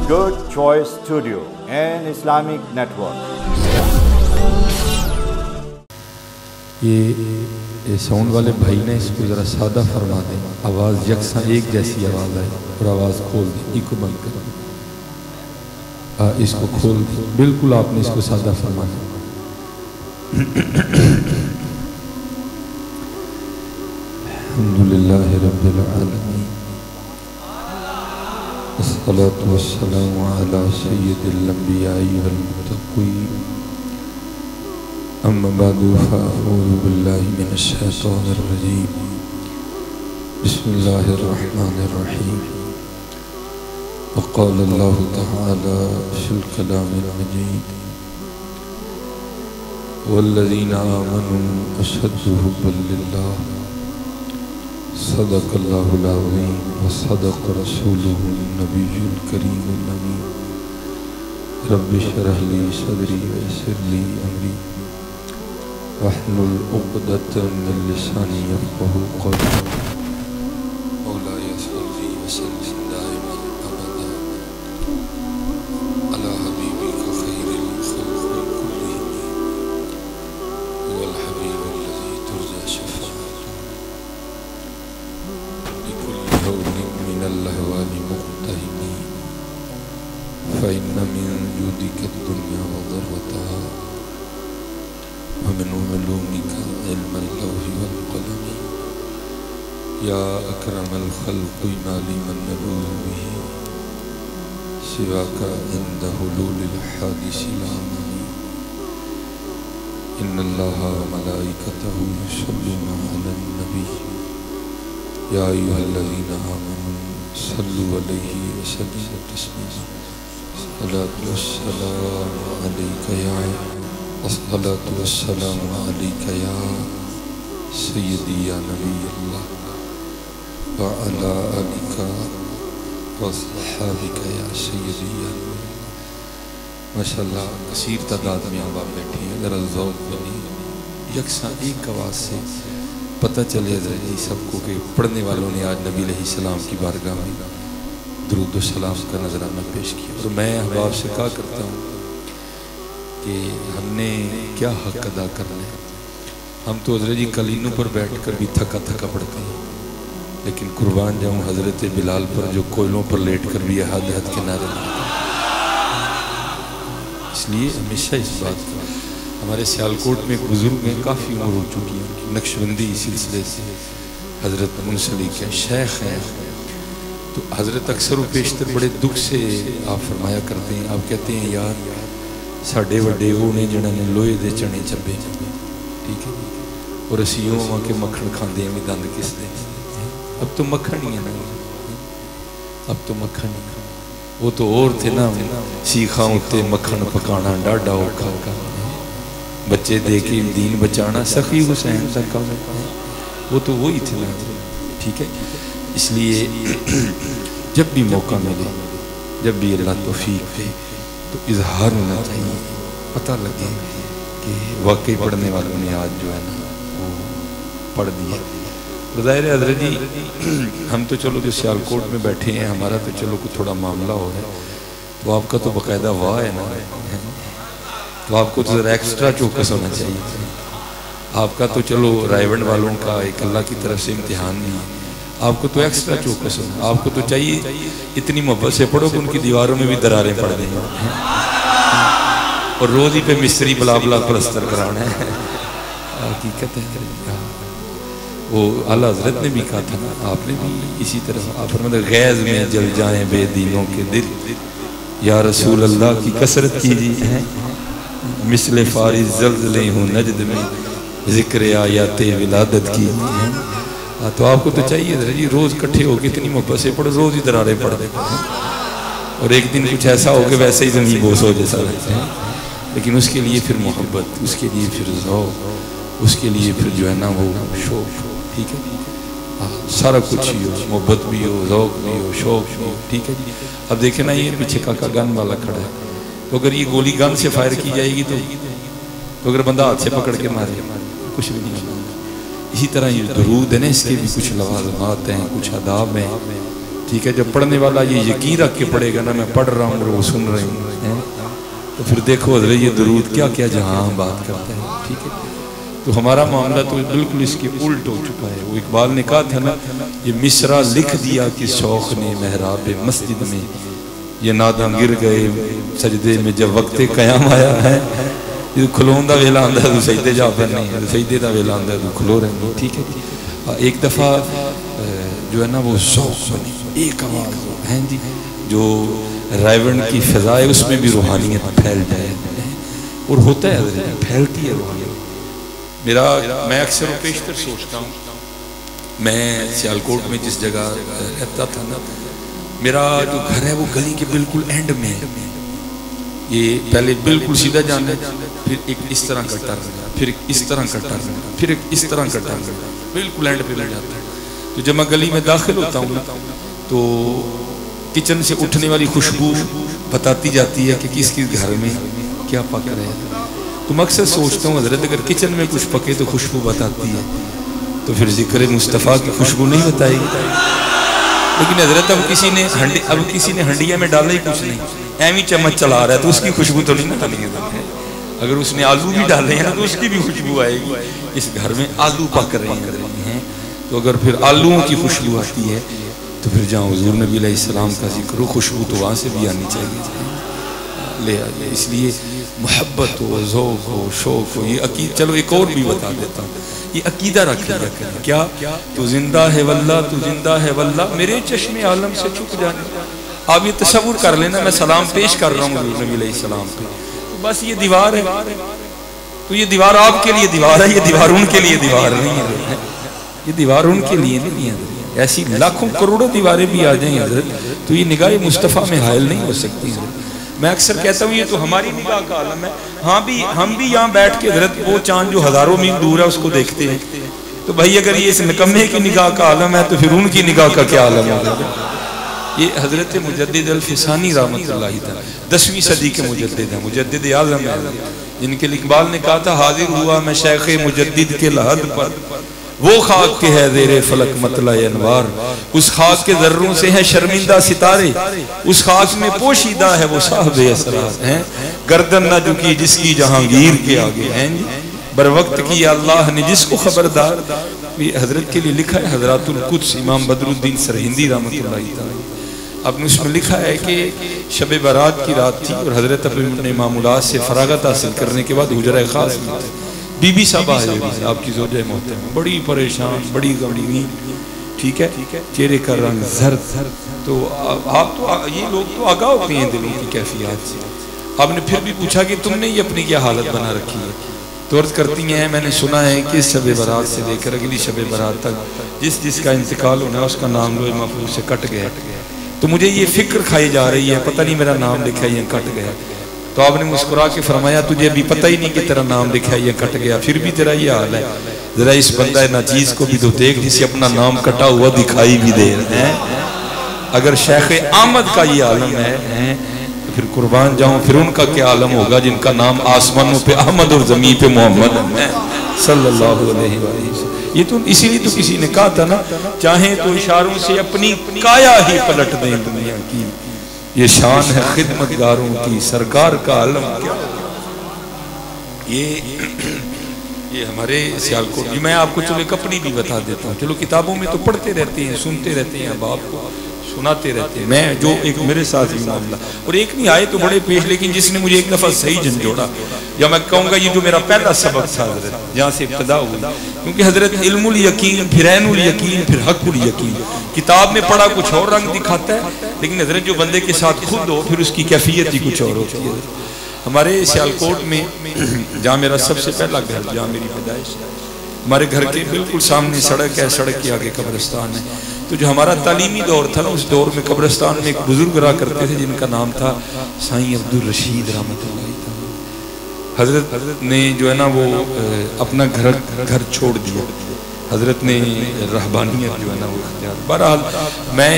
Good Choice Studio and Islamic Network. ये sound वाले भाई ने इसको ज़रा सादा फरमा दें, आवाज़ यकसा एक जैसी आवाज़ आए और आवाज़ खोल दें, इको बंद कर, इसको खोल दें, बिल्कुल आपने इसको सादा फरमा दें। अल्हम्दुलिल्लाह रब्बिल आलमीन, अस्सलातु वस्सलामु अला सय्यिदिल अंबिया'i वल मुत्तक़ीन, अम्मा बअदु फ़अऊज़ु बिल्लाहि मिनश शैतानिर रजीम, बिस्मिल्लाहिर रहमानिर रहीम। वक़ाल अल्लाहु तआला फ़िल कलामिल मजीद, वल्लज़ीना आमनू अशद्दु हुब्बन लिल्लाह, सदक़ल्लाहुल अज़ीम व सदक़ रसूलुहुन नबियुल करीमुल अमीन। रब्बि इश्रह ली सदरी व यस्सिर ली अमरी वहलुल उक़दतम मिन लिसानी यफ़क़हू क़ौली। मौलाया सल्लि व सल्लिम दाइमन अबदा अला हबीबिका खैरिल ख़ल्क़ि कुल्लिहिम वल हबीबिल्लज़ी तुरजा शफ़ाअतुहु लिकुल्लि हौलिन मिनल अहवालि मुक़्तहिमी फ़इन्न मिन जुदिका दुन्या व ज़र्रतहा व मिन उलूमिका इल्मल लौहि वल क़लम या अकरमल ख़ल्क़ि मा लिमन नलूज़ु बिही सिवाका इंद हुलूलिल हादिसि ला अमनी। इन्नल्लाहा व मलाइकतहु युसल्लूना अलन नबी या अय्युहल्लज़ीना आमनू सल्लु अलैहि व सल्लिमू तस्लीमा। अस्सलातु वस्सलामु अलैका या अस्सलातु वस्सलामु अलैका या सय्यदी या नबी अल्लाह व अला आलिका व अस्हाबिका या सय्यदी या नबी। माशाअल्लाह कसीर तादाद में आप बैठे हैं, ज़रा ज़ौक़ बनी यकसा एक आवाज़ से पता चले जी सबको कि पढ़ने वालों ने आज नबी अलैहिस्सलाम की बारगाह में दुरूद व सलाम का नजराना पेश किया। और मैं अहबाब से कहा करता हूँ कि हमने क्या हक अदा करना है। हम तो हज़रत जी कलीनों पर बैठ कर भी थका थका पढ़ते हैं, लेकिन कुर्बान जाऊँ हज़रत बिलाल पर जो कोयलों पर लेट कर भी हद हद के नारे लगाते हैं। इसलिए हमेशा इस बात का, हमारे सियालकोट में एक बुज़ुर्ग हैं, काफ़ी उम्र हो चुकी है, नक्शबंदी सिलसिले से हज़रत मुंसलिक हैं, शेख हैं। तो हज़रत अक्सर पेशतर बड़े दुख से आप फरमाया करते हैं, आप कहते हैं यार साढ़े वड्डे वो ने जिन्होंने लोहे दे चने चबे, ठीक है, और असी वहाँ के मक्खन खाते हैं भी दंद किसते। अब तो मक्खन ही है ना, अब तो मक्खन ही, वो तो और थे ना सीखा उत्ते मक्खन पकाना डाढ़ा औखा, बच्चे दे के दीन बचाना सखी हुसैन तक का, वो तो वही थे ना, ठीक है। इसलिए जब भी मौका मिले, जब भी अल्लाह तौफीक दे, तो इजहार होना चाहिए, पता लगे कि वाकई पढ़ने वालों ने आज जो है ना वो पढ़ दिया। ज़ाहिर है हज़रत जी हम तो चलो जो सियालकोट में बैठे हैं, हमारा तो चलो कुछ थोड़ा मामला हो रहा है, तो आपका तो बाकायदा वाह है ना, तो आपको तो ज़रा एक्स्ट्रा चौकस होना चाहिए। आपका तो चलो रायवंड वालों का एक अल्लाह की तरफ से इम्तिहान भी है, आपको तो एक्स्ट्रा चौकस होना, आपको तो चाहिए इतनी मोहब्बत से पढ़ो कि उनकी दीवारों में भी दरारें पड़ दें और रोज़ ही पे मिस्त्री बला बला प्लस्तर कराना है। हकीकत है, वो आला हज़रत ने भी कहा था ना, आपने भी इसी तरह आप मतलब गैज़ में जल जाएं बेदीनों के दिल, या रसूल अल्लाह की कसरत कीजिए, मिसले फारिज ज़ल्ज़ले हूँ नजद में ज़िक्र आयाते विलादत की। तो आपको तो चाहिए जी रोज़ इकट्ठे हो के इतनी मोहब्बत से पढ़ो, रोज़ ही दरारें पढ़ दे, और एक दिन कुछ ऐसा हो कि वैसे ही ज़मीन बोस हो जैसा लगता है। लेकिन उसके लिए फिर मोहब्बत, उसके लिए फिर ज़ौक़, उसके लिए फिर जो है ना वो शौक़, ठीक है, सारा कुछ ही हो, मोहब्बत भी हो, ज़ौक़ भी हो, शौक़ भी हो, ठीक है जी। अब देखे ना ये पीछे काका गन वाला खड़ा है, तो अगर ये गोली गन से फायर की जाएगी तो अगर बंदा हाथ से पकड़ के मारे कुछ भी नहीं होगा। इसी तरह ये दुरूद है ना, इसके भी कुछ लवाज़मात हैं, कुछ आदाब हैं, ठीक है, जब पढ़ने वाला ये यकीन रख के पढ़ेगा ना मैं पढ़ रहा हूँ और वो सुन रहे हैं, तो फिर देखो हज़रत ये दुरूद क्या क्या जहाँ हम बात करते हैं। ठीक है, तो हमारा मामला तो बिल्कुल इसके उल्ट हो चुका है। वो इकबाल ने कहा था ना, ये मिसरा लिख दिया कि शौक ने महराब मस्जिद में, ये नादा गिर गए सजदे में जब वक्त क़याम आया है। जो खलोन का वेला आंदा तो सजदे जा पर नहीं, सजदे का वेला आंदा तो खलो रहे। ठीक है, एक दफ़ा जो है ना वो शौक बनी, एक आवाज़ है जी, जो रावण की फ़िज़ा है उसमें भी रूहानियत फैल जाए, और होता है फैलती है रूहानियत। मेरा मैं अक्सर पेशतर सोचता हूँ, मैं सियालकोट में जिस जगह रहता था ना, मेरा जो घर है वो गली के बिल्कुल एंड में है। ये पहले बिल्कुल सीधा जाना है, फिर एक इस तरह का टर्न, फिर इस तरह का टर्न, फिर एक इस तरह का टर्न, बिल्कुल एंड पे मिल जाता है। तो जब मैं गली में दाखिल होता हूँ तो किचन से उठने वाली खुशबू बताती जाती है कि किस किस घर में क्या पक रहा है। तो मैं अक्सर सोचता हूँ हज़रत अगर किचन में कुछ पके तो खुशबू बताती है, तो फिर ज़िक्र मुस्तफ़ा की खुशबू नहीं बताएगी। लेकिन हज़रत अब किसी ने हंडिया में डाला ही कुछ नहीं, एवं चम्मच चला रहा है तो उसकी खुशबू तो नहीं ना है। अगर उसने आलू भी डाले हैं तो उसकी भी खुशबू आएगी। इस घर में आलू पक रहे हैं, तो अगर फिर आलूओं की खुशबू आती है तो फिर जहाँ हुज़ूर नबी अलैहिस्सलाम का जिक्र हो, खुशबू तो वहाँ से भी आनी चाहिए, ले आइए। इसलिए मोहब्बत हो, ज़ौक़ हो, शौक़ हो, ये अकीद। चलो एक और भी बता देता हूँ, ये अकीदा रख लिया करें। क्या? तू जिंदा है वल्लाह, तू जिंदा है वल्लाह, मेरे चश्मे आलम से छुप जाने। आप ये तसव्वुर कर लेना, मैं सलाम पेश कर रहा हूँ हुज़ूर नबी अलैहिस्सलाम पे, तो बस ये दीवार है, तो ये दीवार आपके लिए दीवार है, ये दीवार उनके लिए दीवार नहीं है, ये दीवार उनके लिए नहीं है। ऐसी लाखों करोड़ों दीवारें भी आ जाएंगी हज़रत, तो ये निगाह मुस्तफ़ा में हायल नहीं हो सकती। मैं अक्सर कहता हूँ ये तो हमारी निगाह का आलम है। हाँ भी हम भी यहाँ बैठ के हज़रत वो चांद जो हज़ारों मील दूर है उसको देखते हैं, तो भाई अगर ये इस निकम्मे की निगाह का आलम है तो फिर उनकी निगाह का क्या आलम होगा। ये हज़रत मुजद्दिद अल-फ़िसानी रहमतुल्लाहि तआला 10वीं सदी के मुजद्दिद हैं, मुजद्दिद आज़म है, जिनके इकबाल ने कहा था, हाजिर हुआ मैं शेख मुजद्दिद के लहद पर, वो खाक के है ज़ेरे फलक मतला अनवार, उस खाक के जर्रों से है शर्मिंदा सितारे, उस खाक में पोशीदा है वो साहब असरार हैं, गर्दन न झुकी जिसकी जहांगीर के आगे हैं, बर वक्त की अल्लाह ने जिसको खबरदार। ये हजरत के लिए लिखा है हजरातुल कुद्स, इमाम बदरुद्दीन सरहिंदी रहमतुल्लाहि तआला, आपने उसमें लिखा है कि शब बारात की रात थी और हजरत अपने मामूलात से फरागत हासिल करने के बाद हुजरा खास बीबी साहब आए, आपकी ज़ौजा मोहतरमा, बड़ी परेशान, बड़ी गमगीन, ठीक है, चेहरे का रंग जर्द। तो आप तो ये लोग तो आगाह होते हैं दिलों की कैफियत से। आपने फिर भी पूछा कि तुमने ये अपनी क्या हालत बना रखी है, तो अर्ज़ करती हैं, मैंने सुना है कि शब बारात से लेकर अगली शब बारात तक जिस जिसका इंतकाल होना है उसका नाम लोहे महफूज से कट गया, तो मुझे ये फिक्र खाई जा रही है, पता नहीं मेरा नाम लिखा है ये कट गया। तो आपने मुस्कुरा के फरमाया, तुझे अभी पता ही नहीं कि तेरा नाम लिखा है ये कट गया, फिर भी तेरा ये हाल है, जरा इस बंदा नाचीज को भी तो देख जिसे अपना नाम कटा हुआ दिखाई भी दे रहे हैं। अगर शेख अहमद का ये आलम है तो फिर कुर्बान जाऊं, फिर उनका क्या आलम होगा जिनका नाम आसमानों पे अहमद और जमीन पे मोहम्मद है सल्लल्लाहु अलैहि वसल्लम। ये तो इसीलिए तो किसी ने कहा था ना, चाहे तो इशारों से अपनी काया ही पलट दें दुनिया की, ये शान है खिदमतगारों की, सरकार का आलम क्या। ये हमारे सियालकोट की, मैं आपको चलो एक अपनी भी बता देता हूँ। चलो किताबों में तो पढ़ते रहते हैं, सुनते रहते हैं, अब आपको सुनाते रहते हैं। मैं जो एक मेरे साथ ही मामला, और एक नहीं आए तो बड़े पेश, लेकिन जिसने मुझे एक दफ़ा सही झंझोड़ा, या मैं कहूँगा ये जो मेरा पहला सबक था हजरत, जहाँ से इब्तिदा हुई, क्योंकि हजरत इल्मुल यकीन, फिर ऐनुल यकीन, फिर हक़ुल यकीन, किताब में पढ़ा कुछ और रंग दिखाता है, लेकिन हजरत जो बंदे के साथ खुद हो फिर उसकी कैफियत ही कुछ और होती है। हमारे सियालकोट में जहाँ मेरा सबसे पहला घर, जहाँ मेरी पैदाइश, हमारे घर के बिल्कुल सामने सड़क है, सड़क के आगे कब्रिस्तान है। तो जो हमारा तालीमी दौर था ना, उस दौर में कब्रिस्तान में एक बुजुर्ग रहा करते थे जिनका नाम था साईं अब्दुल रशीद रहमतुल्लाहि तआला। हजरत ने जो है ना वो अपना घर छोड़ दिया, हजरत ने रहबानियत जो है ना वो इख्तियार। बहरहाल मैं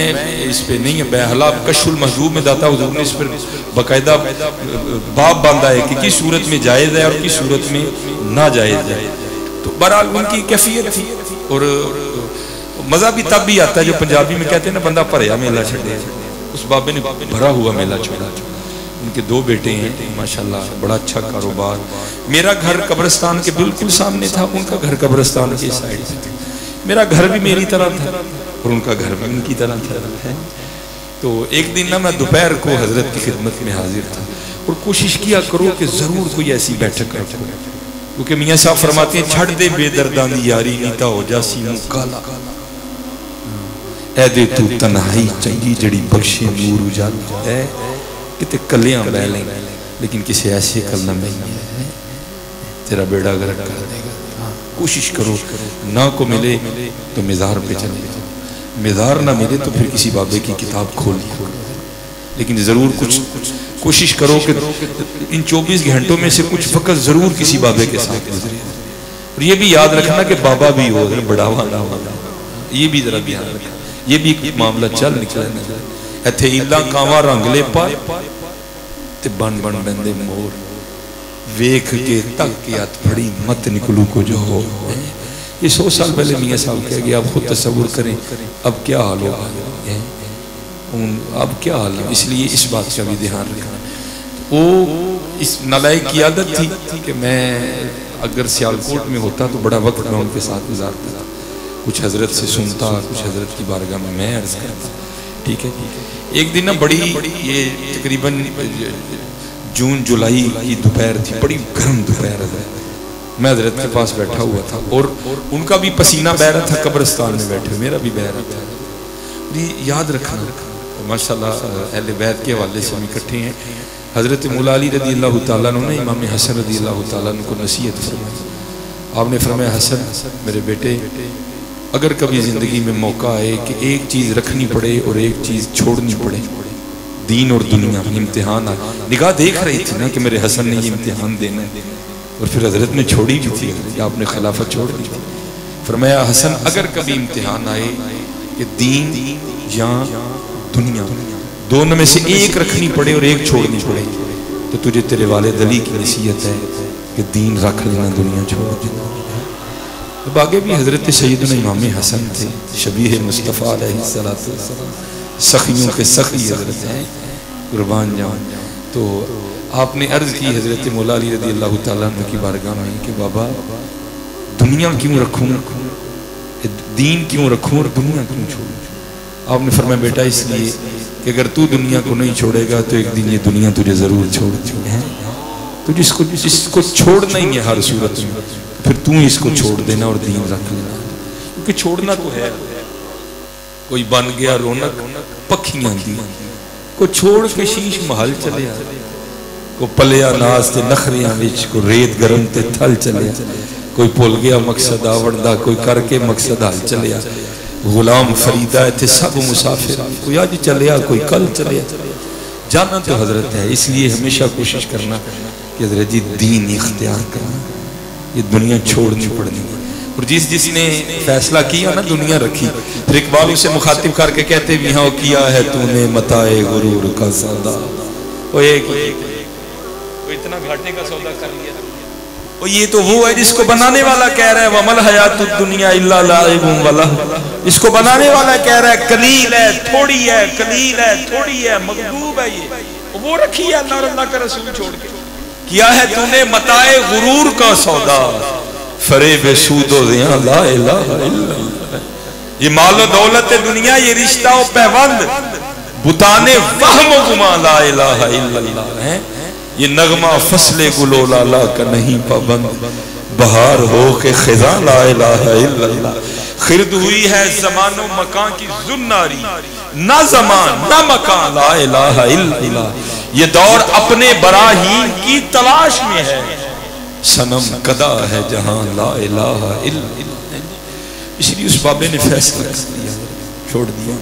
इस पे नहीं है, बहला कशुल महजूब में दाता हुजूर ने इस पर बाकायदा बाब बांधा है कि किस सूरत में जायज़ है और किस सूरत में ना जायज़ है। तो बहरहाल उनकी कैफियत थी, और मजा भी तब भी आता है जो पंजाबी में कहते हैं ना, बंदा भरया मेला छड़े। उस बाबे ने भरा हुआ मेला छोड़ा। उनके 2 बेटे हैं माशाल्लाह, बड़ा अच्छा कारोबार। मेरा घर कब्रिस्तान के बिल्कुल सामने था, उनका घर कब्रिस्तान के साइड से था। मेरा घर भी मेरी तरह था और उनका घर भी उनकी तरह था। तो एक दिन ना मैं दोपहर को हजरत की खिदमत में हाजिर था और कोशिश किया करो कि जरूर कोई ऐसी बैठक रखो, क्योंकि मियाँ साहब फरमाते हैं छड़ दे बेदर्दां दी यारी नीता हो जासी मुंह काला, ऐ दे तू तन्हाई चंगी जड़ी बख्शे नूर उजाला है, किते कलियां बह लें लेकिन किसी ऐसे कलम नहीं है, तेरा बेड़ा गर्क कर देगा। कोशिश करो, ना को मिले तो मिज़ार पे चले जाओ, मिज़ार ना मिले तो फिर किसी बाबे की किताब खोल, लेकिन जरूर कुछ कोशिश करो कि इन 24 घंटों में से कुछ वक्त जरूर किसी बाबे के साथ गुजरे। और ये भी याद रखना कि बाबा भी हो बढ़ावा ना हो, ये भी जरा ध्यान रखना। ये भी एक मामला चल निकला इत्थे इला कावा रंगले पर ते बन बन बंदे मोर, वेख के तक के हाथ फड़ी मत निकलू को जो हो। ये 100 साल पहले मियाँ साहब कह गए। आप खुद तस्वुर करें अब क्या हाल होगा, अब क्या हाल है। इसलिए इस बात का भी ध्यान रखना। वो इस नालायक की आदत थी कि मैं अगर सियालकोट में होता तो बड़ा वक्त मैं उनके साथ गुजारता था, कुछ हजरत से सुनता, कुछ हजरत की बारगाह में मैं अर्ज करता। ठीक है, एक दिन ना बड़ी ये तकरीबन जून जुलाई की दोपहर थी, बड़ी गर्म दोपहर है। मैं हजरत के पास बैठा हुआ था और उनका भी पसीना बह रहा था, कब्रिस्तान में बैठे, मेरा भी बह रहा था। ये याद रखना माशाल्लाह अहले बैत के हवाले से हम इकट्ठे हैं। हजरत मौला अली रज़ी अल्लाह तआला अन्हु ने इमाम हसन रज़ी अल्लाह तआला अन्हु को नसीहत फरमाई। आपने फरमाया, हसन मेरे बेटे, अगर कभी ज़िंदगी में मौका आए कि एक चीज़ रखनी पड़े और एक चीज़ छोड़नी पड़े, दीन और दुनिया, इम्तिहान आए। निगाह देख रही थी ना कि मेरे हसन ने ये इम्तिहान देना है, और फिर हजरत ने छोड़ी भी थी, आपने खिलाफत छोड़ दी थी। फरमाया, हसन अगर कभी इम्तिहान आए कि दीन या दुनिया, दोनों में से एक रखनी पड़े और एक छोड़नी पड़े, तो तुझे तेरे वाले दली की नसीहत है कि दीन रख लेना, दुनिया छोड़ देना। अब आगे भी हजरत सैयदना इमाम हसन थे, शबीह मुस्तफ़ा अलैहिस्सलातु वस्सलाम, सखियों के सखी हजरत हैं, कुर्बान जान। तो आपने अर्ज की हजरत मौला अली रज़ी अल्लाह तआला अन्हु की बारगाह में कि बाबा दुनिया क्यों रखूँ, दीन क्यों रखूँ और दुनिया क्यों छोड़ूँ। आपने फरमाया, बेटा इसलिए कि अगर तू दुनिया को नहीं छोड़ेगा तो एक दिन ये दुनिया तुझे जरूर छोड़ देगी। तो जिसको छोड़ना ही है हर सूरत में, फिर तू इसको छोड़ देना और दीन रख लेना, क्योंकि छोड़ना तो है। कोई बन गया रौनक पखियां दी, को छोड़ के शीश महल चले, को पलिया नाज ते नखरियां विच, को रेत गरम ते थल चलिया, कोई भुल गया मकसद आवण दा, कोई करके मकसद हल चलिया। गुलाम फरीदा इत्थे सब मुसाफिर, कोई अज चलिया कोई कल चलिया, जाना तो हजरत है। इसलिए हमेशा कोशिश करना कि हजरत जी दीन इख्तियार करना, ये दुनिया छोड़नी पड़नी। और जिसने फैसला किया ना दुनिया रखी, फिर इकबाल उसे मुखातिब करके कहते भी हाँ किया है तूने मताए गुरूर का सौदा, वो इतना घाटे का सौदा कर लिया। और ये तो वो है जिसको बनाने वाला कह रहा है वमल हयातुद दुनिया इल्ला लाइबुन वला, इसको बनाने वाला कह रहा है कलील है, थोड़ी है, कलील है, थोड़ी है, मगदूब है। ये वो रखी है अल्लाह और अल्लाह का रसूल छोड़ के। किया है तूने मताए गुरूर का सौदा, फरेब सूदो ज़िया ला इलाहा इल्लल्लाह। ये मालो दौलत दुनिया, ये रिश्ता और पैबंद बुताने वहम गुमा ला इलाहा इल्लल्लाह है। ये नगमा फसले गुलो लाला का नहीं पाबंद, बहार हो के खिजा ला इलाहा इल्लल्लाह। खिरद हुई है ज़मानो मकान की जुन्नारी, ना ज़मान ना मकान ला इलाहा इल्लल्लाह। ये दौर अपने बराहीन की तलाश में है, सनम कदा है जहां ला इलाहा इल्लल्लाह। इसलिए उस बाबे ने फैसला छोड़ दिया।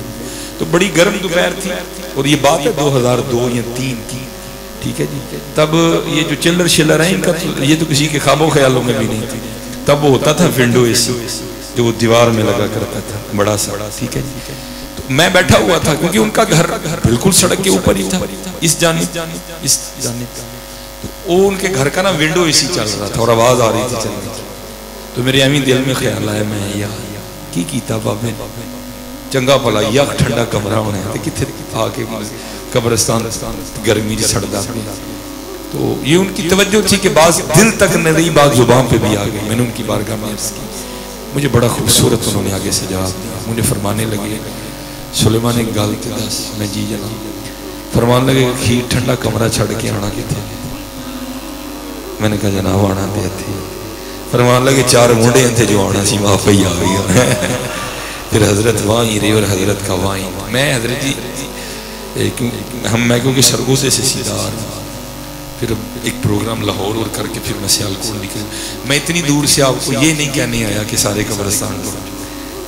तो बड़ी गर्म दोपहर थी और ये बात है 2002 या 2003 की, ठीक है जी। तब ये जो चिल्लर शिल्लर है इनका तो ये तो किसी के ख्वाबों ख्यालों में भी नहीं थी। तब वो होता था विंडो एसी जो वो दीवार में लगा करता था, बड़ा सा, ठीक है। तो मैं बैठा हुआ था क्योंकि उनका घर बिल्कुल सड़क के ऊपर ही था, इस जानिब। तो वो उनके घर का ना विंडो एसी चल रहा था और आवाज आ रही थी चलने की। तो मेरे अमी दिल में ख्याल आया, मैं या की कीता बाबे चंगा भला यक ठंडा कमरा होना है कितने आके कब्रस्तान गर्मी सड़ता पे। तो ये उनकी तवज्जो थी कि बात दिल तक न रही, बात जुबान पे भी आ गई। मैंने उनकी बारगाह में अर्ज़ की, मुझे बड़ा खूबसूरत उन्होंने आगे से जवाब दिया। मुझे फरमाने लगे सुलेमान एक गल तो दस। मैं जी जनाब। फरमान लगे खीर ठंडा कमरा छड़ के आना कितने। मैंने कहा जनाब आना तो इत्थे। फरमान लगे 4 मुंडे थे जो आना सी वहाँ पे आ गई। फिर हजरत वहाँ ही रही और हजरत का वहाँ ही। मैं हजरत जी मैं क्योंकि सरगों से सीधार, फिर एक प्रोग्राम लाहौर और करके फिर मैं सियालकोट निकल। मैं इतनी दूर से आपको ये नहीं कहने आया कि सारे कब्रिस्तान को,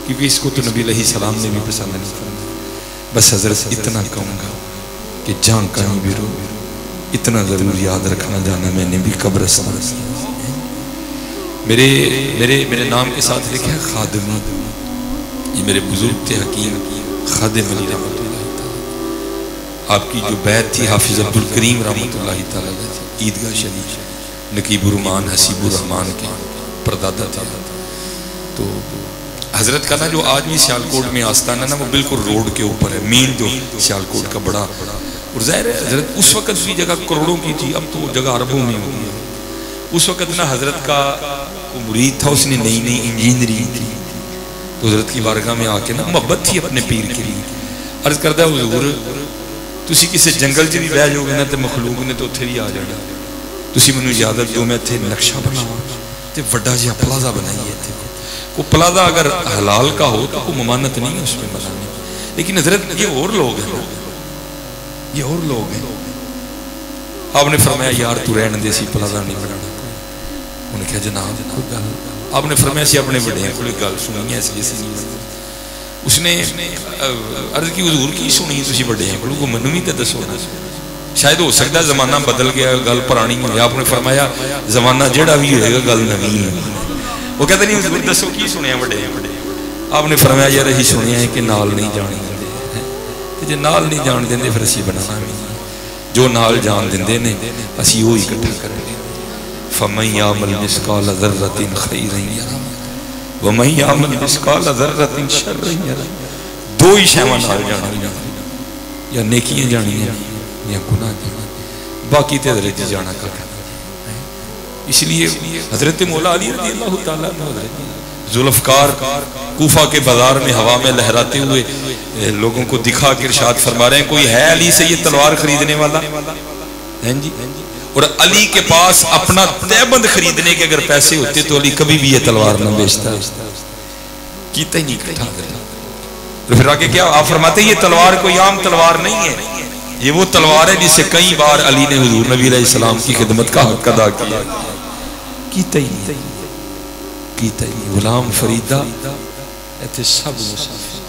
क्योंकि इसको तो नबी अलैहिस्सलाम ने भी पसंद नहीं करना। बस हजरत इतना कहूँगा कि जहाँ कहीं भी रो इतना ज़रूर याद रखना जाना मैंने भी कब्रिस्तान। मेरे मेरे मेरे नाम के साथ लिखा है खादिम। ये मेरे बुजुर्ग थे हकीम खादिम अली रहमतुल्लाह तआला। आपकी जो बैत थी हाफिज अब्दुल करीम रहमतुल्लाह तआला ईदगाह शरीफ नकीबुररहमान हसीबुररहमान के परदादा थे। तो हजरत का ना जो आज भी सियालकोट में आस्थाना ना वो बिल्कुल रोड के ऊपर है, मेन जो सियालकोट का बड़ा। और ज़ाहिर है हजरत उस वक़्त भी जगह करोड़ों की थी, अब तो जगह अरबों में हो गई है। उस वक़्त ना हजरत का वो मुरीद था, उसने नई नई इंजीनियरिंग की। तो हजरत की बारगाह में आके ना मोहब्बत थी अपने पीर के लिए। अर्ज करता है हुजूर तुसी किसी जंगल च भी बह जाओगे ना तो मखलूक ने तो उत्थे भी आ जाना। तुसी मैनूं इजाजत दो मैं इत्थे नक्शा बनावां ते वड्डा जिहा प्लाजा बनाइए। इत्थे को प्लाजा अगर हलाल का हो तो कोई ममानत नहीं है उसमें बनाने। लेकिन हजरत ये और लोग हैं, ये और लोग हैं। आपने फरमाया यार तू रहने दे, सी प्लाजा नहीं बनाना। उन्हें कहा जनाब कोई गल। आपने फरमाया सी अपने बड़े कोई गल सुनी है इसलिए नहीं। उसने अर्ज की हुजूर की सुनी तुसी बड़े को मैनू भी तो दसो ना। शायद हो सकता जमाना बदल गया, गल पुरानी हो। आपने फरमाया जमाना जेड़ा भी होएगा गल नवी है। वो कहते नहीं हुजूर दसो की सुनिया बड़े। आपने फरमाया यार असीं सुनिया है कि नाल नहीं जान देंगे, जे नाल नहीं जान देंगे फिर असीं बनाना भी जो नाल जान देंगे ने असीं वो इकट्ठा करेंगे। फमन यामल मिस्काल ज़र्रतिन खैरन यरा वमन यामल मिस्काल ज़र्रतिन शर्रन यरा। दो ही शैवां नाल जाना, या नेकियां जानियां या गुनाह जाना, बाकी ते हजरत जाना कर। इसलिए हजरत मौला अली रज़ी अल्लाह तआला जुल्फ़कार कूफा के बाजार में हवा में लहराते हुए लोगों को दिखा के इरशाद फरमा रहे हैं कोई है अली से ये तलवार खरीदने वाला हैं जी। और अली के पास अपना तैबंद खरीदने के अगर पैसे होते तो अली कभी भी ये तलवार न बेचता, कीता ही नहीं इकट्ठा करता। तो फिर आगे क्या आप फरमाते ये तलवार कोई आम तलवार नहीं है, ये वो तलवार है जिससे कई बार अली ने हुजूर नबी अलैहिस्सलाम की खिदमत का हक अदा किया। कीता ही नहीं, कीता ही नहीं। गुलाम फरीदा इत्थे सब मुसाफिर,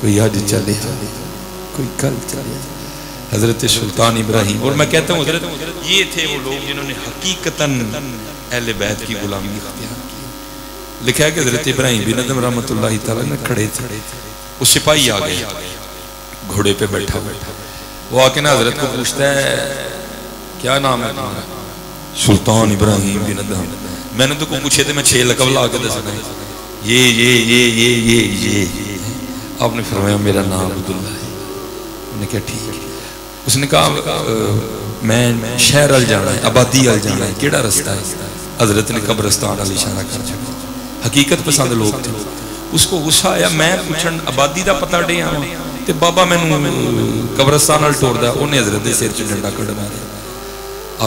कोई आज चले कोई कल चले। हजरत सुल्तान इब्राहिम, और मैं कहता हूँ हजरत ये थे वो लोग जिन्होंने हकीकतन अहले बैत की गुलामी इख्तियार की। लिखा है कि हजरत इब्राहिम बिन अदम रहमतुल्लाह तआला ने खड़े थे, वो सिपाही आ गए घोड़े पे बैठा बैठा। वो आके ना हजरत को पूछता है क्या नाम है तुम्हारा? सुल्तान इब्राहिम बिन अदम। मैंने तो को पूछे थे मैं 6 लकब ला के दसना ये ये ये ये ये ये। आपने फरमाया मेरा नाम अब्दुल्लाह है। उन्होंने कहा ठीक है। उसने कहा मैं शहर अल जाना है, आबादी अल जाना है, केड़ा रास्ता है? हजरत ने कब्रिस्तान अल इशारा कर छड़ा। हकीकत पसंद लोग थे, उसको गुस्सा आया मैं पूछन आबादी का पता दे आवां ते बाबा मैनू कब्रिस्तान अल टोरदा। उन्हें हजरत के सिर च डंडा कढ़ मारिया।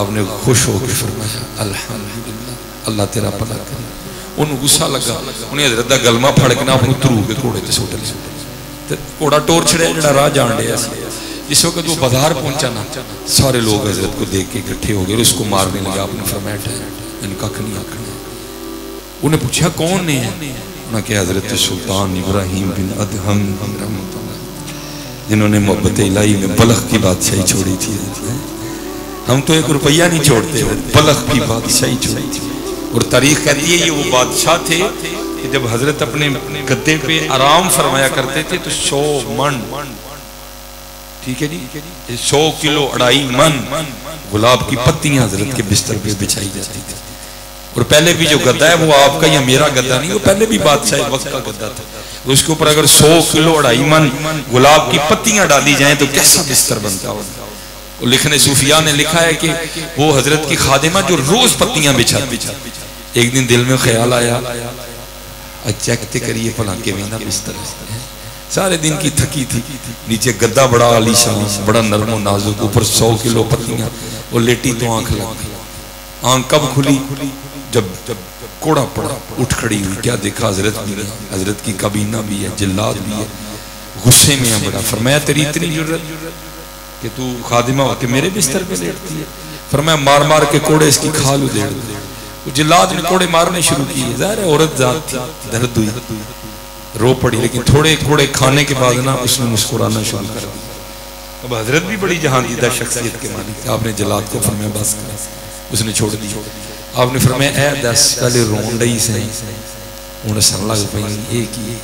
आपने खुश होकर फरमाया अल्हम्दुलिल्लाह अल्लाह तेरा भला करे। उन्हें गुस्सा लगा, उन्हें हजरत का गलमा फड़ के ना अपने धरू के घोड़े ते सुट लिया ते घोड़ा टोर छड़िया जो राह जान दिया। जिस वक्त वो बाजार पहुंचा ना सारे लोग हजरत को देख के इकट्ठे हो गए, उसको मारने लगा। आपने फरमाया इनका नहीं आखना। उन्हें पूछा कौन ने है? उन्होंने कहा हजरत सुल्तान इब्राहिम बिन अदहम जिन्होंने मोहब्बत इलाही में बलख की बादशाही छोड़ी थी। हम तो 1 रुपया नहीं छोड़ते, बलख की बादशाही छोड़ी थी। और तारीख कहती है ये वो बादशाह थे कि जब हजरत अपने गद्दे पे आराम फरमाया करते थे तो 100 मन, ठीक है जी, 100 किलो 2.5 मन गुलाब की पत्तियां हजरत के बिस्तर पे बिछाई जाती थी। और पहले भी जो गद्दा है वो आपका या मेरा गद्दा नहीं, वो पहले भी बादशाह वक्त का गद्दा था। उसके ऊपर अगर 100 किलो 2.5 मन गुलाब की पत्तियां डाली जाएं तो कैसा बिस्तर बनता होगा। वो लिखने सूफिया ने लिखा है कि वो हजरत की खादिमा जो रोज पत्तियां बिछाती, एक दिन दिल में ख्याल आया चेक करिए भला के बिस्तर, सारे दिन की थकी थी, नीचे गद्दा बड़ा आलीशान बड़ा नरम नाजुक, ऊपर 100 किलो पत्तियां, वो लेटी तो आंख लग गई। आंख कब खुली? जब कोड़ा पड़ा, उठ खड़ी हुई, क्या देखा हजरत भी है, हजरत की काबीना भी है, जिल्लात भी है, गुस्से में है बड़ा। फरमाया तेरी इतनी जरूरत कि तू खादिमा होके मेरे बिस्तर पे लेटती है? फरमाया मार मार के कोड़े इसकी खाल उधेड़ दे। वो जिल्लात ने कोड़े मारने शुरू किए, ज़ाहिर है औरत जात थी, दर्द हुई, रो पड़ी, लेकिन थोड़े कोड़े खाने के बाद ना उसने मुस्कुराना शुरू कर दिया। अब हजरत भी बड़ी जहांदीदा शख्सियत के मालिक, आपने जिल्लात को फरमाया बस कर, उसने छोड़ दिया। आपने फरमाया ए दस पहले रोन रही से उन्हें सन लग पई एक ही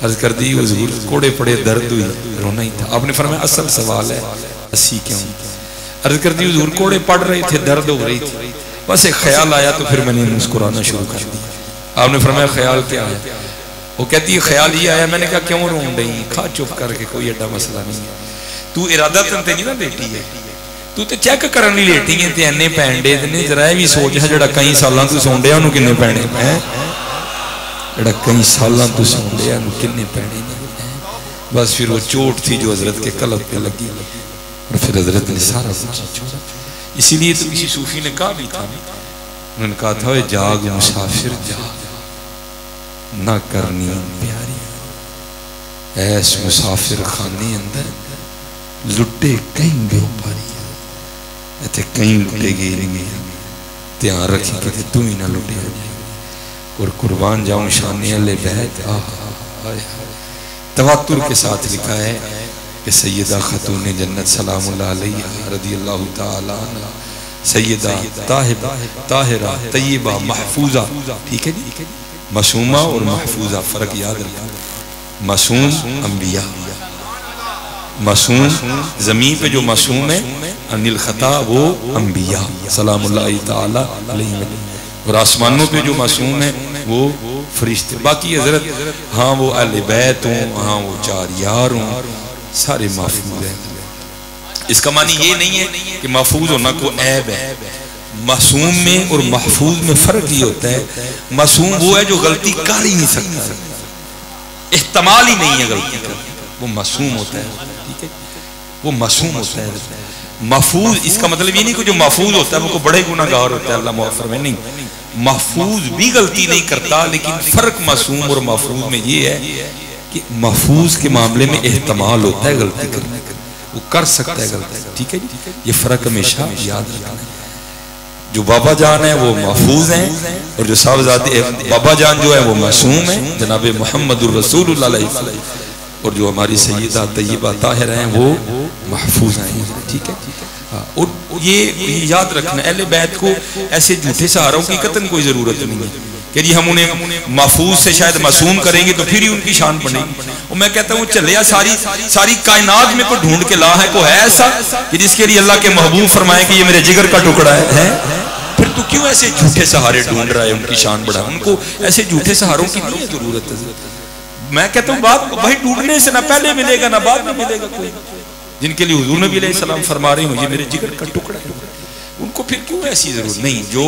अर्ज कर दी, हुजूर कोड़े पड़े दर्द हुई, रोना ही था। आपने फरमाया असल सवाल है अस्सी क्यों? अर्ज कर दी हुजूर कोड़े पड़ रहे थे, दर्द हो रही थी, बस एक ख्याल आया तो फिर मैंने मुस्कुराना शुरू कर दिया। आपने फरमाया ख्याल क्या है? वो कहती है ख्याल ये आया। मैंने कहा क्यों रोन रही? खा चुप करके, कोई एडा मसला नहीं है, तू इरादा तंते नहीं ना लेटी है, तू तो चेक करने लेटी है, ते इन्ने पैंडे ने, जरा भी सोच है जड़ा कई साल तू सौं डिया उन्होंने किन्ने पैने है, जड़ा कई साल तू सौं डिया उन्होंने किन्ने पैने है। बस फिर वो चोट थी जो हजरत के कलब पे लगी और फिर हजरत ने सारा कुछ छोड़ा। इसीलिए तो किसी सूफी ने कहा भी था, उन्होंने कहा था जाग मुसाफिर जाग ना करनी प्यारी, ऐस मुसाफिर खाने अंदर लुटे कहीं गए पारी, कहीं लुटे गए नहीं, ध्यान रखी कि तू ही ना लुटे। और कुर्बान जाऊं शाने अले बैत, तवातुर के साथ लिखा है कि सैयदा खतून जन्नत सलामुल्लाह अलैहा रदियल्लाहु ताला अन्हा, सैयदा ताहिबा ताहिरा तय्यबा महफूजा, ठीक है जी, मासूमा और महफूजा फर्क याद रखना। मासूम अंबिया, मासूम जमीन पे जो मासूम है अनिल खता वो अंबिया सलामुल्लाह ताला अलैहि, और आसमानों पे जो मासूम है वो फरिश्ते। बाकी हजरत हाँ वो अहले बैत हों, हाँ वो 4 यार हों, सारे महफूज हैं। इसका मानी ये नहीं है कि महफूज होना को ऐब है। मासूम में और महफूज में फर्क ये होता है, मासूम वो है जो गलती कर ही नहीं सकता, इस्तेमाल ही नहीं है गलती का, वो मासूम होता है, ठीक है, वो मासूम होता है। महफूज इसका मतलब ये नहीं कि जो महफूज होता है वो को बड़े गुनाहगार होता है, अल्लाह मुआफ़ फरमाए, नहीं, महफूज भी गलती नहीं करता, लेकिन फर्क मासूम और महफूज में ये है कि महफूज के मामले में एहतमाल होता है गलती करने का, वो कर सकता है गलती, ठीक है, ये फर्क हमेशा याद रखना है। जो बाबा जान है वो महफूज हैं, और जो साहबजादे बाबा जान जो है वो मासूम है, जनाब मुहम्मदुर रसूलुल्लाह, और जो हमारी सैयदा तय्यबा ताहिरा हैं वो महफूज हैं, ठीक है। और ये याद रखना, अहले बैत को ऐसे झूठे सहारों की कतन कोई जरूरत नहीं है कि जी हम उन्हें महफूज से शायद मासूम करेंगे तो फिर ही उनकी शान बढ़ेगी। और मैं कहता हूँ चलिया सारी कायनात में कोई ढूंढ के ला है, कोई है ऐसा कि जिसके लिए अल्लाह के महबूब फरमाए कि ये मेरे जिगर का टुकड़ा है? फिर तू क्यों ऐसे झूठे सहारे ढूंढ रहा है उनकी शान बढ़ा? उनको ऐसे झूठे सहारों की नहीं जरूरत है। मैं कहता हूँ बात भाई ढूंढने से ना पहले मिलेगा ना बाद में मिलेगा कोई, जिनके लिए हुजूर नबी अलैहिस्सलाम फरमा रहे हो ये मेरे जिगर का टुकड़ा है, उनको फिर क्यों ऐसी जरूरत नहीं? जो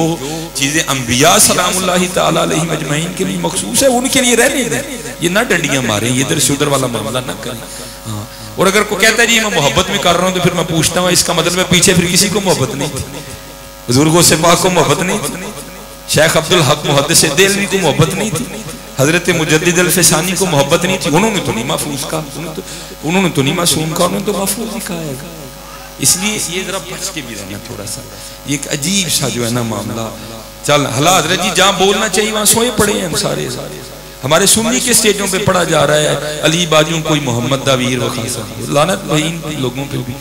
चीजें अंबिया सलामुल्लाह ताला अलैहि मजमईन के लिए मखसूस है उनके लिए रहने दें, ये ना डंडियां मारें, ये इधर से उधर वाला मामला ना करें। हाँ, और अगर कोई कहता है जी मैं मोहब्बत में कर रहा हूँ तो फिर मैं पूछता हूँ इसका मतलब है पीछे फिर किसी को मोहब्बत नहीं थी, बुजुर्गों से पाक को मोहब्बत नहीं थी, शेख अब्दुल हक मुहद्दिस देलवी को मोहब्बत नहीं थी, हजरत मुजद्दिद अल फिसानी को मोहब्बत नहीं थी, उन्होंने तो नहीं महफूज का, उन्होंने तो नहीं मासूम का, उन्होंने तो महफूज ही कहा है। इसलिए ये जरा बच के भी रहना थोड़ा सा, ये एक अजीब सा जो है ना मामला। चल हला हजरत जी जहाँ बोलना चाहिए वहाँ सोए पड़े हैं हम सारे, हमारे सुन्नी के स्टेजों पे पढ़ा जा रहा है अली बाजू कोई मोहम्मद दा वीर वखासा, लानत भाई इन लोगों पे भी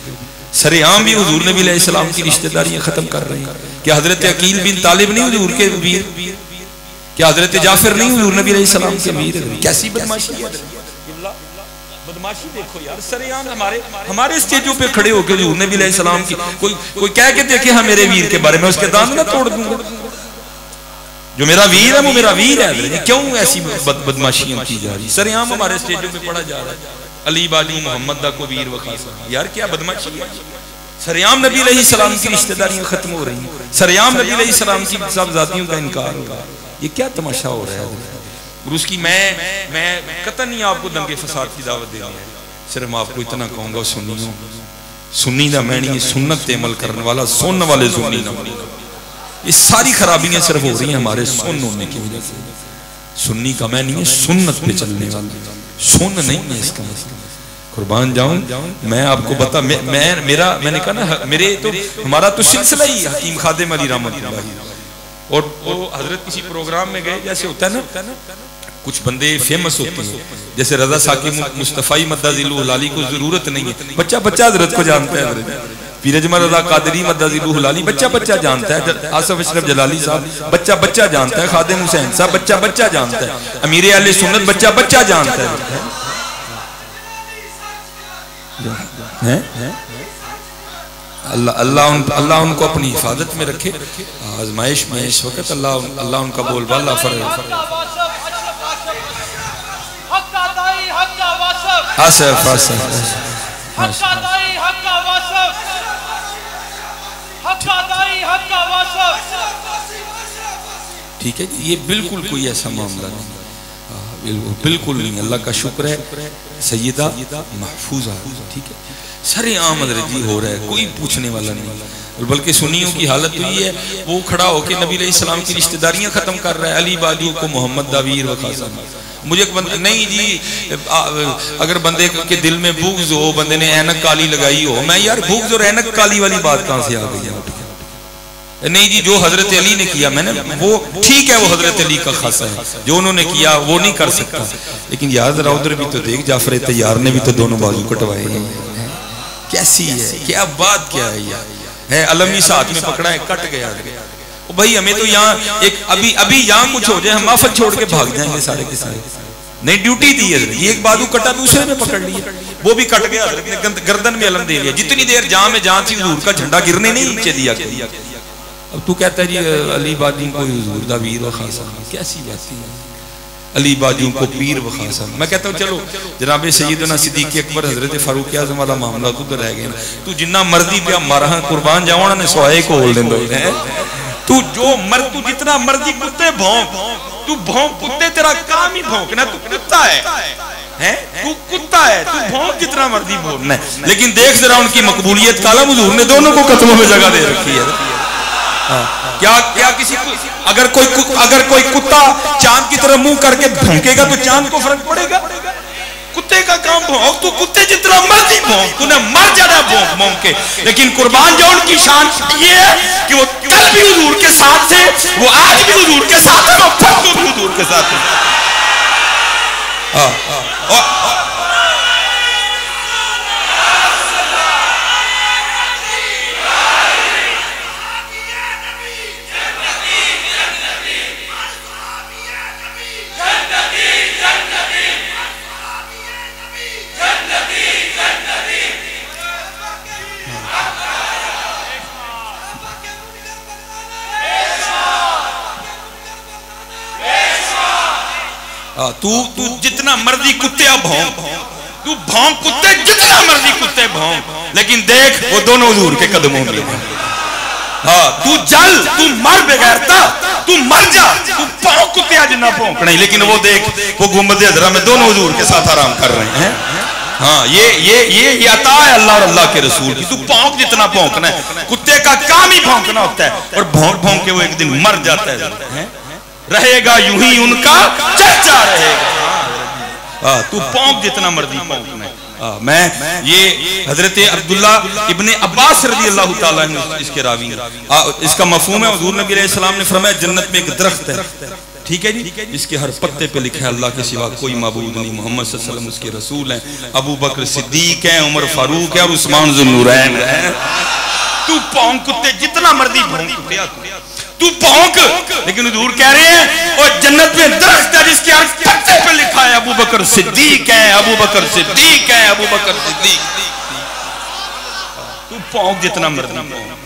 सरेआम भी हुजूर नबी अलैहिस्सलाम की रिश्तेदारियां खत्म कर रहे हैं। क्या हजरत अकील बिन तालिब नहीं हुजूर के वीर? क्या हजरत जाफिर नहीं हुजूर नबी अलैहिस्सलाम के वीर? कैसी बदमाशी है, बदमाशी देखो यार, सरेआम हमारे स्टेजों पे खड़े होकर हुजूर नबी अलैहिस्सलाम की कोई कह के देखे हाँ मेरे वीर के बारे में, उसके दांत ना तोड़ दूंगा। जो मेरा वीर है वो मेरा वीर है। क्यों ऐसी बदमाशियां की जा रही? सरेआम हमारे स्टेजों पे पढ़ा जा रहा है अली बाजू मोहम्मद दा को वीर वखासा। यार क्या बदमाशी है? सरेआम नबी अलैहिस्सलाम की रिश्तेदारियां खत्म हो रही हैं, सरेआम नबी अलैहिस्सलाम की साहबजादियों का इनकार हो रहा है। ये क्या तमाशा हो रहा है? और उसकी मैं कतई नहीं आपको दंगे फसाद की दावत दे रहा हूं, सिर्फ मैं आपको इतना कहूंगा सुन्नियों, सुन्नी दा मैं नहीं, सुन्नत पे अमल करने वाला सुनने वाले सुन्नी ना। ये सारी खराबियां सिर्फ हो रही हैं हमारे सुन होने की वजह से। सुन्नी का मैं नहीं है, सुन्नत पे चलने वाला, सुन नहीं है इसका मतलब। कुर्बान जाऊं मैं आपको बता, मैंने कहा ना मेरे तो हमारा तो सिलसिला ही हकीम खादिम अली रहमतुल्लाह। और वो हजरत किसी प्रोग्राम में गए, जैसे होता है ना कुछ बंदे फेमस होते हैं, जैसे रजा साकिब मुस्तफाई मद्दाजिलुहु लाली को जरूरत नहीं है, बच्चा बच्चा हजरत को जानता है। पीर अजमल रजा कादरी मद्दाजिलुहु लाली बच्चा बच्चा जानता है। आसफ अशरफ जलाली साहब बच्चा बच्चा जानता है। खादिम हुसैन साहब बच्चा बच्चा जानता है। अमीर अहले सुन्नत बच्चा बच्चा जानता है। अल्लाह उनको अपनी हिफाजत में रखे। आजमाइश में इस वक्त अल्लाह उनका बोलबाला ठीक है जी। ये बिल्कुल कोई ऐसा मामला नहीं, बिल्कुल नहीं। अल्लाह का शुक्र है सैयदा महफूजा, ठीक है, सरे आम जी हो रहा है, कोई पूछने वाला नहीं। और बल्कि सुन्नियों की हालत तो ये है, वो खड़ा होकर नबी अलैहिस्सलाम की रिश्तेदारियां खत्म कर रहा है। अली बाजू को मोहम्मद दा वीर वखासा। मुझे नहीं जी, अगर बंदे के दिल में बुग़्ज़ हो, बंदे ने ऐनक काली लगाई हो, मैं यार बुग़्ज़ और ऐनक काली वाली बात कहां से आ गई है? नहीं जी, जो हजरत अली ने किया मैंने वो ठीक है, वो हजरत अली का खासा है, जो उन्होंने किया वो नहीं कर सकता। लेकिन यार जरा उधर भी तो देख, जाफर तैयार ने भी तो दोनों बाजू कटवाए हैं। कैसी है, क्या बात क्या है यार? है अलमी साथ में पकड़ा है, कट गया। भाई हमें तो यहाँ एक अभी यहाँ कुछ हो जाए, हम माफत छोड़ के भाग जाएंगे सारे के सारे। नहीं, ड्यूटी दी है, ये एक बाजू कटा दूसरे में पकड़ लिया, वो भी कट गया, गर्दन में अलम दे लिया। जितनी देर जहां में जहां थी हुजूर का झंडा गिरने नहीं नीचे दिया। अब तू कहता है जी अली बाजू को हुजूर दा वीर व खासा, कैसी बात है? अली बाजू को पीर व खासा। मैं कहता हूँ चलो जनाब सैयदना सिद्दीक़ अकबर हजरत फारूक आज़म वाला मामला तो रह गया। तू जिन्ना मर्जी पे मारा कुर्बान जावा ने सोए को बोल देंगे। तू जो तू जितना मर्जी कुत्ते भौंक, तू भौंक कुत्ते, तेरा काम ही भौंकना, तू कुत्ता है, तू कुत्ता है, तू भौंक जितना मर्जी भौंकना है। लेकिन देख जरा उनकी मकबूलियत का आलम, हुजूर ने दोनों को कत्लों में जगह दे रखी है। क्या किसी को अगर कोई कुत्ता चांद की तरफ मुंह करके भौंकेगा तो चांद को फर्क पड़ेगा? कुत्ते का काम भौंक, तू कुत्ते जितना मर्जी भौंक, तूने मर जाना भौंक के। लेकिन कुर्बान जाऊं की शान ये है कि वो कल भी हुजूर के साथ थे, वो आज भी हुजूर के साथ है, वो परसों भी हुजूर के साथ है। तू जितना मर्जी कुत्ते भौंक, तू भौंक कुत्ते जितना मर्जी कुत्ते भौंक, लेकिन देख वो दोनों हुजूर के कदमों में। तू जल, तू मर बेगैरता, तू मर जा, तू भौंक कुत्ते जितना भौंक नहीं, लेकिन वो देख वो गुंबद अज़रा में दोनों हुजूर के साथ आराम कर रहे हैं। हाँ, ये अता है अल्लाह और अल्लाह के रसूल की। तू भौंक जितना भौंकना है, कुत्ते का काम ही भौंकना होता है, और भौंक भौंक के वो एक दिन मर जाता है। रहेगा यूं ही उनका चर्चा रहेगा। तू भौंक जितना मर्जी भौंकना। मैं ये हजरत अब्दुल्ला इब्ने अब्बास रज़ी अल्लाह ताला अन्हु इसके रावी, इसका मफहूम है हुजूर नबी अलैहि सलाम ने फरमाया जन्नत में एक दरख्त है, ठीक है जी, इसके हर पत्ते पे लिखा है अल्लाह के सिवा कोई माबूद नहीं, मोहम्मद सल्लल्लाहु अलैहि वसल्लम उसके रसूल हैं, अबू बकर सिद्दीक है, उमर फारूक है और उस्मान ज़ुन्नूरैन है। तू भौंक कुत्ते जितना मर्जी भौंक, तू भौंक, लेकिन हुजूर कह रहे हैं और जन्नत में दरख्त है जिसके हर पत्ते पे लिखा है अबू बकर सिद्दीक है, अबू बकर सिद्दीक है, अबू बकर सिद्दीक। तू भौंक जितना मर्जी भौंक।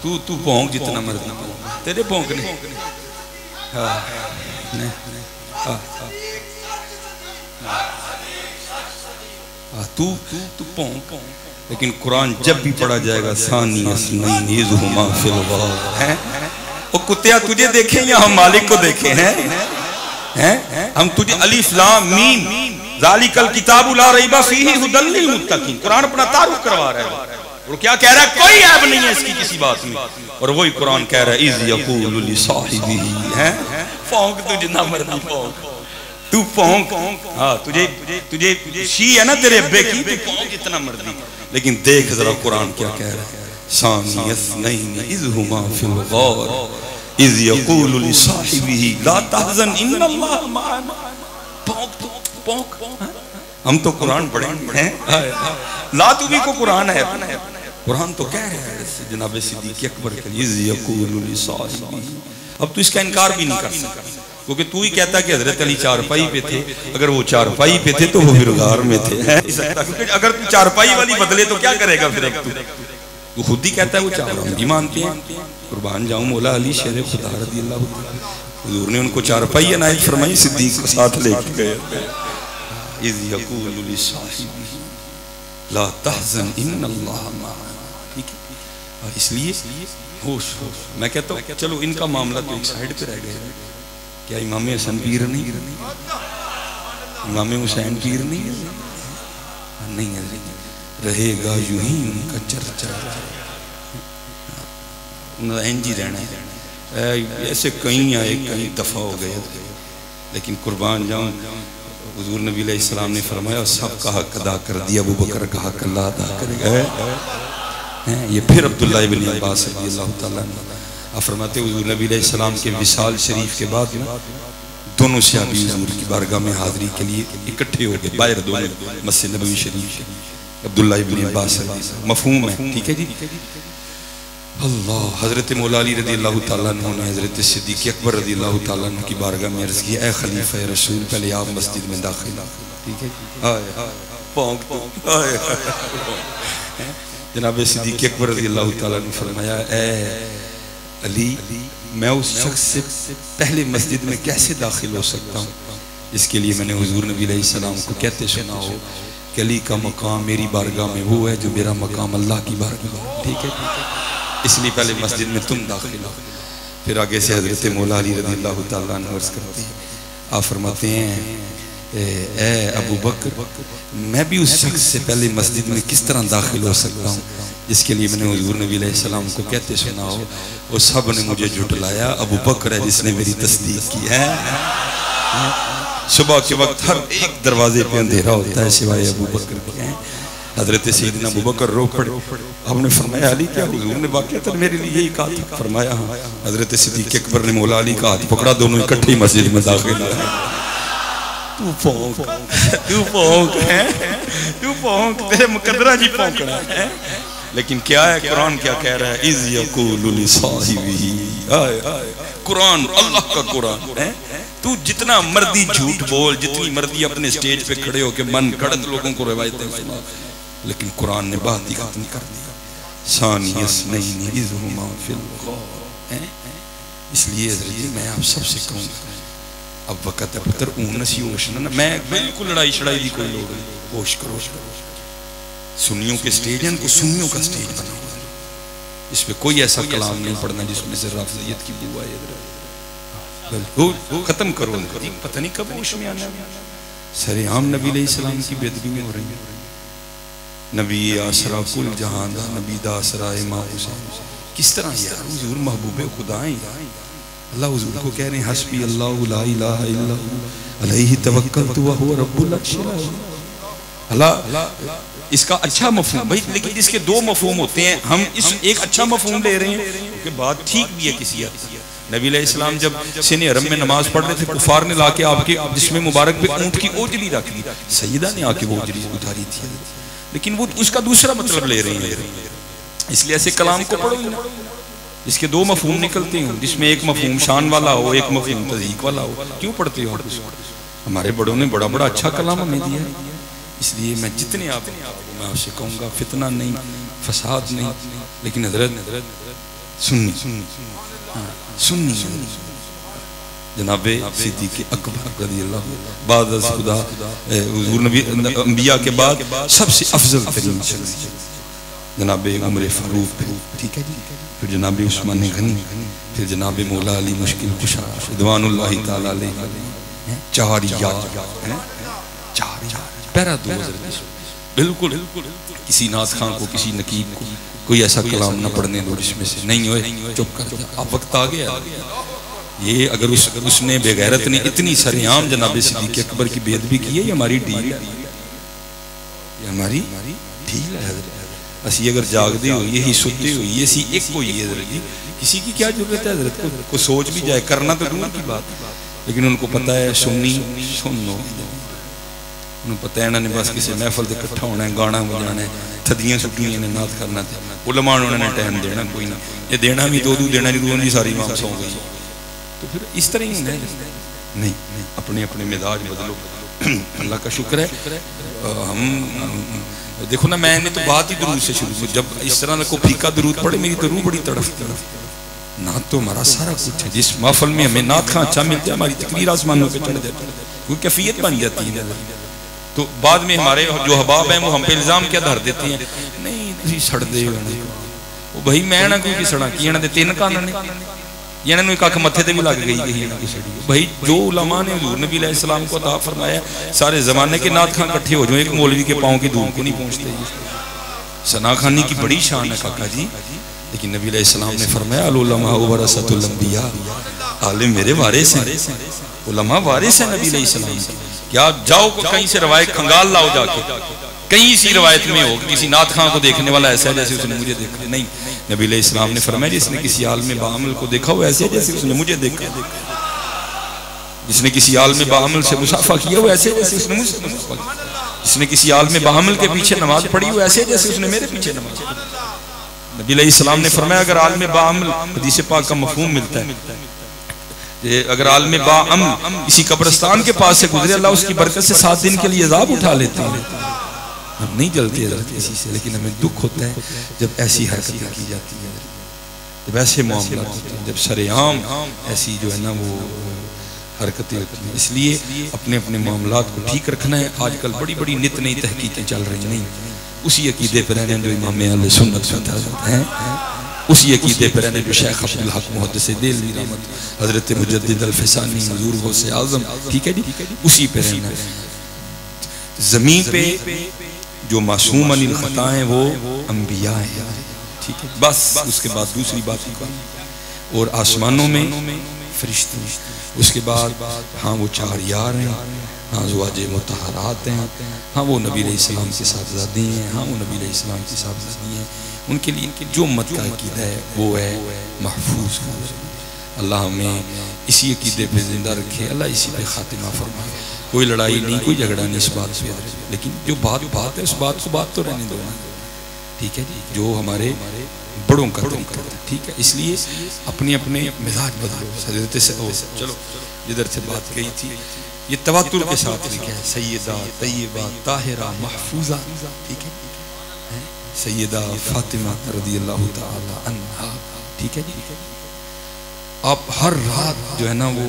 तू भौंक जितना मर्जी तेरे भौंकने। हाँ तू भौंक, लेकिन कुरान जब भी पढ़ा जाएगा सानी असनैज़ुहुमा फिल ग़ार है। वो कुत्तिया तुझे देखें या हम मालिक को देखें हैं? हम तुझे अलिफ लाम मीम ज़ालिकल किताबु ला रैबा फ़ीही हुदल लिल मुत्तक़ीन, कुरान अपना तारुफ करवा रहा है। और क्या कह रहा है? कोई ऐब नहीं है इसकी किसी बात में। और वही कुरान कह रहा है इज़ यक़ूलु लिसाहिबिही है, भौंक तू जितना मर्जी भौंक, तू भौंक। हाँ तुझे शी है ना तेरे अब्बे की, तू भौंक जितना मर्जी, लेकिन देख जरा कुरान क्या कह रहा है। सानी असनैनि इज़ हुमा फिल ग़ार इज़ यक़ूलु लिसाहिबिही ला तहज़न इन्नल्लाह मअना। भौंक हम तो कुरान पढ़े हैं। ला तू भी को कुरान है, कुरान तो कह रहा है जनाब सिद्दीक़ अकबर के इज़ यक़ूलु लिसाहिबिही। अब तू इसका इनकार भी नहीं कर सकता, क्योंकि तू ही कहता कि हजरत अली चारपाई पे थे। अगर वो चारपाई पे थे तो वो फिर गार में थे, क्योंकि अगर तू चारपाई वाली बदले तो क्या करेगा फिर? अब तू खुद ही कहता है वो चार भी मानते हैं। कुर्बान जाऊं मौला अली शेर खुदा रज़ियल्लाहु ताला, हुजूर ने उनको चारपाई इनायत फरमाई, सिद्दीक को साथ लेके गए। इज़ यक़ूलु लिसाहिबिही ला तहज़न इन्नल्लाह मअना। ठीक है, और इसलिए होश मैं कहता हूँ चलो इनका मामला तो एक साइड पे रह गया। क्या इमाम हसन पीर नहीं, इमाम हुसैन पीर नहीं है? रहेगा यूं ही उनका चर्चा, इंज ही रहना है। ऐसे कहीं आए कहीं दफा हो गए, लेकिन कुर्बान जाऊं हुजूर नबी अलैहिस्सलाम ने फरमाया सबका हक अदा कर दिया, अबू बकर का हक अल्लाह अदा करेगा। ये फिर अब्दुल्लाह इब्न अब्बास रज़ियल्लाहु ताला अन्हु फरमाते हुजूर नबी अलैहिस्सलाम के विसाल शरीफ के बाद दोनों सहाबी हुजूर की बारगाह में हाज़िरी के लिए इकट्ठे हो गए बाहर दोनों मस्जिद नबवी शरीफ। अब्दुल्लाह इब्न अब्बास मफहूम है, ठीक है जी। अल्लाह हज़रत मौला अली रज़ियल्लाहु ताला अन्हु ने हज़रत सिद्दीक़ अकबर रज़ियल्लाहु ताला अन्हु की बारगाह में अर्ज़ किया, ए खलीफा रसूल पहले आप मस्जिद में दाखिल। ठीक है, जनाब सिद्दीक़ अकबर रज़ियल्लाहु ताला ने फरमाया, ए अली मैं उस शख्स से पहले मस्जिद में कैसे दाखिल हो सकता हूँ जिसके लिए मैंने हुजूर नबी अलैहिस्सलाम को कहते सुना हो कि अली का मकाम मेरी बारगाह में वो है जो मेरा मकाम अल्लाह की बारगाह में। ठीक है, इसलिए पहले मस्जिद में तुम दाखिल हो। फिर आगे से हज़रत मौला अली रज़ियल्लाहु ताला अन्हु अर्ज़ करते हैं, आप फरमाते हैं ए अबू बकर मैं भी उस शख्स से पहले मस्जिद में किस तरह दाखिल हो सकता हूँ जिसके लिए मैंने हुजूर नबी अलैहिस्सलाम को कहते सुना हो। वो सब ने मुझे झुटलाया, अबू बकर है जिसने मेरी तस्दीक की है। सुबह के वक्त हर एक दरवाजे पे अंधेरा होता है सिवाय अबू बकर के। हजरत सैयदना अबू बकर रो पड़े। आपने फरमाया अली क्या हुजूर ने वाक़ईतन मेरे लिए यही कहा था? फरमाया हाँ। हजरत सिद्दीक़ अकबर ने मौला अली का हाथ पकड़ा, दोनों इकट्ठे मस्जिद में दाखिल हुए। तू भौंक तेरे मुकद्दरा जी भौंकना है। लेकिन क्या है कुरान क्या कह रहा है? इज़ यक़ूलु लिसाहिबिही, कुरान अल्लाह का कुरान है। तू जितना मर्जी झूठ बोल, जितनी मर्जी अपने स्टेज पे खड़े होकर मन गढ़ंत लोगों को रिवायतें सुना, लेकिन कुरान ने बात ही खत्म कर दी। सानी असनैनि इज़ हुमा फिल ग़ार। इसलिए मैं आप सबसे कहूँगा अब वक़्त है पुत्र ऊन सी होश ना, मैं बिल्कुल लड़ाई शड़ाई की कोई लोग नहीं। होश करो, सुन्नियों के स्टेज हैं, उनको सुन्नियों का स्टेज बनाओ। इस पे कोई ऐसा कलाम नहीं पढ़ना जिसमें से राफ़िज़ियत की बुआ खत्म करो। पता नहीं कब होश में आना। सरेआम नबी अलैहिस्सलाम की बेदबी हो रही है। नबी आसरा कुल जहां दा, नबी दा आसरा इमाम हुसैन। किस तरह यार हुजूर महबूबे खुदा हैं। अल्लाह हुजूर को कह रहे हैं हस्बी अल्लाहु ला इलाहा इल्ला हु अलैहि तवक्कलतु व हुवा रब्बुल अर्शिल अज़ीम। अल्लाह इसका अच्छा मफहूम भाई, लेकिन इसके दो मफहूम होते हैं। हम इस एक अच्छा मफहूम ले रहे हैं क्योंकि बात ठीक भी है किसी हद तक। नबी अलैहिस्सलाम जब सीने हरम में नमाज पढ़ रहे थे, कुफार ने लाके आपके जिस्म मुबारक पे ऊंट की ओजरी रख दी। सैयदा ने आके वो ओजरी उतारी थी, लेकिन वो उसका दूसरा मतलब ले रही है। इसलिए ऐसे कलाम को पढ़ो इसके दो मफहूम निकलते हैं, जिसमें एक मफहूम शान वाला हो, एक मफहूम तज़हीक वाला हो। क्यों पढ़ते हो? हमारे बड़ों ने बड़ा बड़ा अच्छा कलाम हमें दिया है। इसलिए मैं जितने मैं आपसे कहूँगा फितना नहीं, फसाद नहीं, लेकिन हजरत सुन्नी सुन्नी जनाबे सिद्दीक़ अकबर रज़ियल्लाहु बाद खुदा हुज़ूर नबी अंबिया के बाद सबसे अफजल तरीन शख्स जनाबे उमर फारूक, ठीक है जी, फिर जनाबे उस्मान गनी, फिर जनाबे मौला अली मुश्किल कुशा रिदवानुल्लाहि ताला अलैहि, चार यार पैरा दो बिल्कुल किसी नाथ खां को किसी नकीब को कोई ऐसा कलाम ना पढ़ने दो जिसमें से नहीं होए चुप कर जा। अब वक्त आ गया ये, अगर उसने बेगैरत ने इतनी सरेआम जनाबे सिद्दीक़ अकबर की बेअदबी की है, ये हमारी ढील है, ये हमारी ढील है। असी अगर जागते हो यही सुते हो ये सी एक को ये हजरत जी, किसी की क्या जरूरत है हजरत को सोच भी जाए, करना तो दूर की बात, लेकिन उनको पता है सुननी सुनो, उन्हें पता है इन्होंने बस किसी महफल से इकट्ठा होना है, गाना बजाना है, थदियां सुटियां ने नाथ करना थे, उलमा उन्होंने टाइम देना कोई नहीं, ये देना भी दो देना नहीं, रूह की सारी मांग सौ गई। तो फिर इस तरह ही नहीं, अपने अपने मिजाज बदलो। अल्लाह का शुक्र है हम देखो ना, मैंने तो बात ही दुरूद से शुरू की, जब इस तरह को फीका दुरूद पड़े मेरी तो रूह बड़ी तड़फती है। नात तो हमारा सारा कुछ है, जिस महफल में हमें नात खां अच्छा मिलता है हमारी तकरीर आसमानों पे चढ़ जाती है, कोई कैफियत बन जाती है। तो बाद में हमारे जो हबाब हैं वो हम पे इल्जाम क्या धर देते हैं, नहीं तुम सड़ दे वो भाई मैं ना कोई सड़ा कि इन्होंने तीन कान ने इन्होंने एक अख मत्थे ते भी लग गई भाई। जो उलमा ने हुज़ूर नबी अलैहिस्सलाम को अता फरमाया सारे जमाने के नाथ खां इकट्ठे हो जाओ, एक मौलवी के पाँव की धूल को नहीं पहुँचते। सना खानी की बड़ी शान है काका जी, लेकिन नबी अलैहिस्सलाम ने फरमाया अल उलमा वरसतुल अंबिया, आलिम मेरे वारिस हैं, उलमा वारिस हैं नबी अलैहिस्सलाम। क्या जाओ कहीं से रवायत खंगाल लाओ जाके, कहीं सी रवायत में हो किसी नाथ खां को देखने वाला ऐसा है जैसे उसने मुझे देखा, नहीं। नबी अलैहिस्सलाम ने फरमाया जिसने किसी आलिम बाअमल को देखा वो ऐसे जैसे उसने मुझे देखा, जिसने किसी आलिम बाअमल से मुसाफा किया वो ऐसे जैसे उसने मुझसे मुसाफा किया, जिसने किसी आलिम बाअमल के पीछे नमाज पढ़ी वो ऐसे जैसे उसने मेरे पीछे नमाज पढ़ी। नबी अलैहिस्सलाम ने फरमाया अगर आलिम बाअमल, हदीस पाक का मफहूम मिलता है, अगर आलिम बाअमल किसी कब्रिस्तान के पास से गुजरे अल्लाह उसकी बरकत से 7 दिन के लिए अज़ाब उठा लेते हैं। हम नहीं जलते किसी से, लेकिन हमें दुख होता है जब ऐसी हरकतें की जाती है, जब ऐसे मामला होते हैं, जब सरेआम ऐसी जो है ना वो हरकतें होती हैं। इसलिए अपने अपने मामलात को ठीक रखना है। आजकल बड़ी बड़ी नित नई तहकीकें चल रही नहीं, उसी अकीदे पर रहने जो इमाम अहले सुन्नत हैं, उसी अकीदे पर रहने जो शेख अब्दुल हक मुहद्दिस देलवी रहमत हजरत मुजद्दिद अल फिसानी हुजूर गौसे आज़म, ठीक है जी, उसी पे रहना। ज़मीन पे जो मासूम अनिल खता हैं वो अंबिया हैं, ठीक है, बस उसके बाद दूसरी बात की बात, और आसमानों में फरिश्ते, उसके बाद हाँ वो 4 यार हैं, हाँ ज़वाजे मुतहरात हैं, हाँ वो नबी अलैहिस्सलाम के साहबज़ादे हैं, हाँ वो नबी अलैहिस्सलाम की साहबज़ादी हैं, उनके लिए जो उम्मत का अकीदा है वो है महफूज। अल्लाह हमें इसी अकीदे पे जिंदा रखे, अल्लाह इसी पे खातिमा फरमाए। कोई लड़ाई नहीं, कोई झगड़ा नहीं इस बात पे, लेकिन जो बात है उस बात को बात तो रहने दो, ठीक है जी, जो हमारे बड़ों का तरीका है, ठीक है। इसलिए अपने अपने मिजाज बदलो। हज़रत से चलो जिधर से बात कही थी ये तवातुर के साथ लिखा है, सैयदा तय्यबा ताहिरा महफूजा, ठीक है, सैयदा फातिमा रज़ियल्लाहु ताला अन्हा, ठीक है जी। आप हर रात जो है ना वो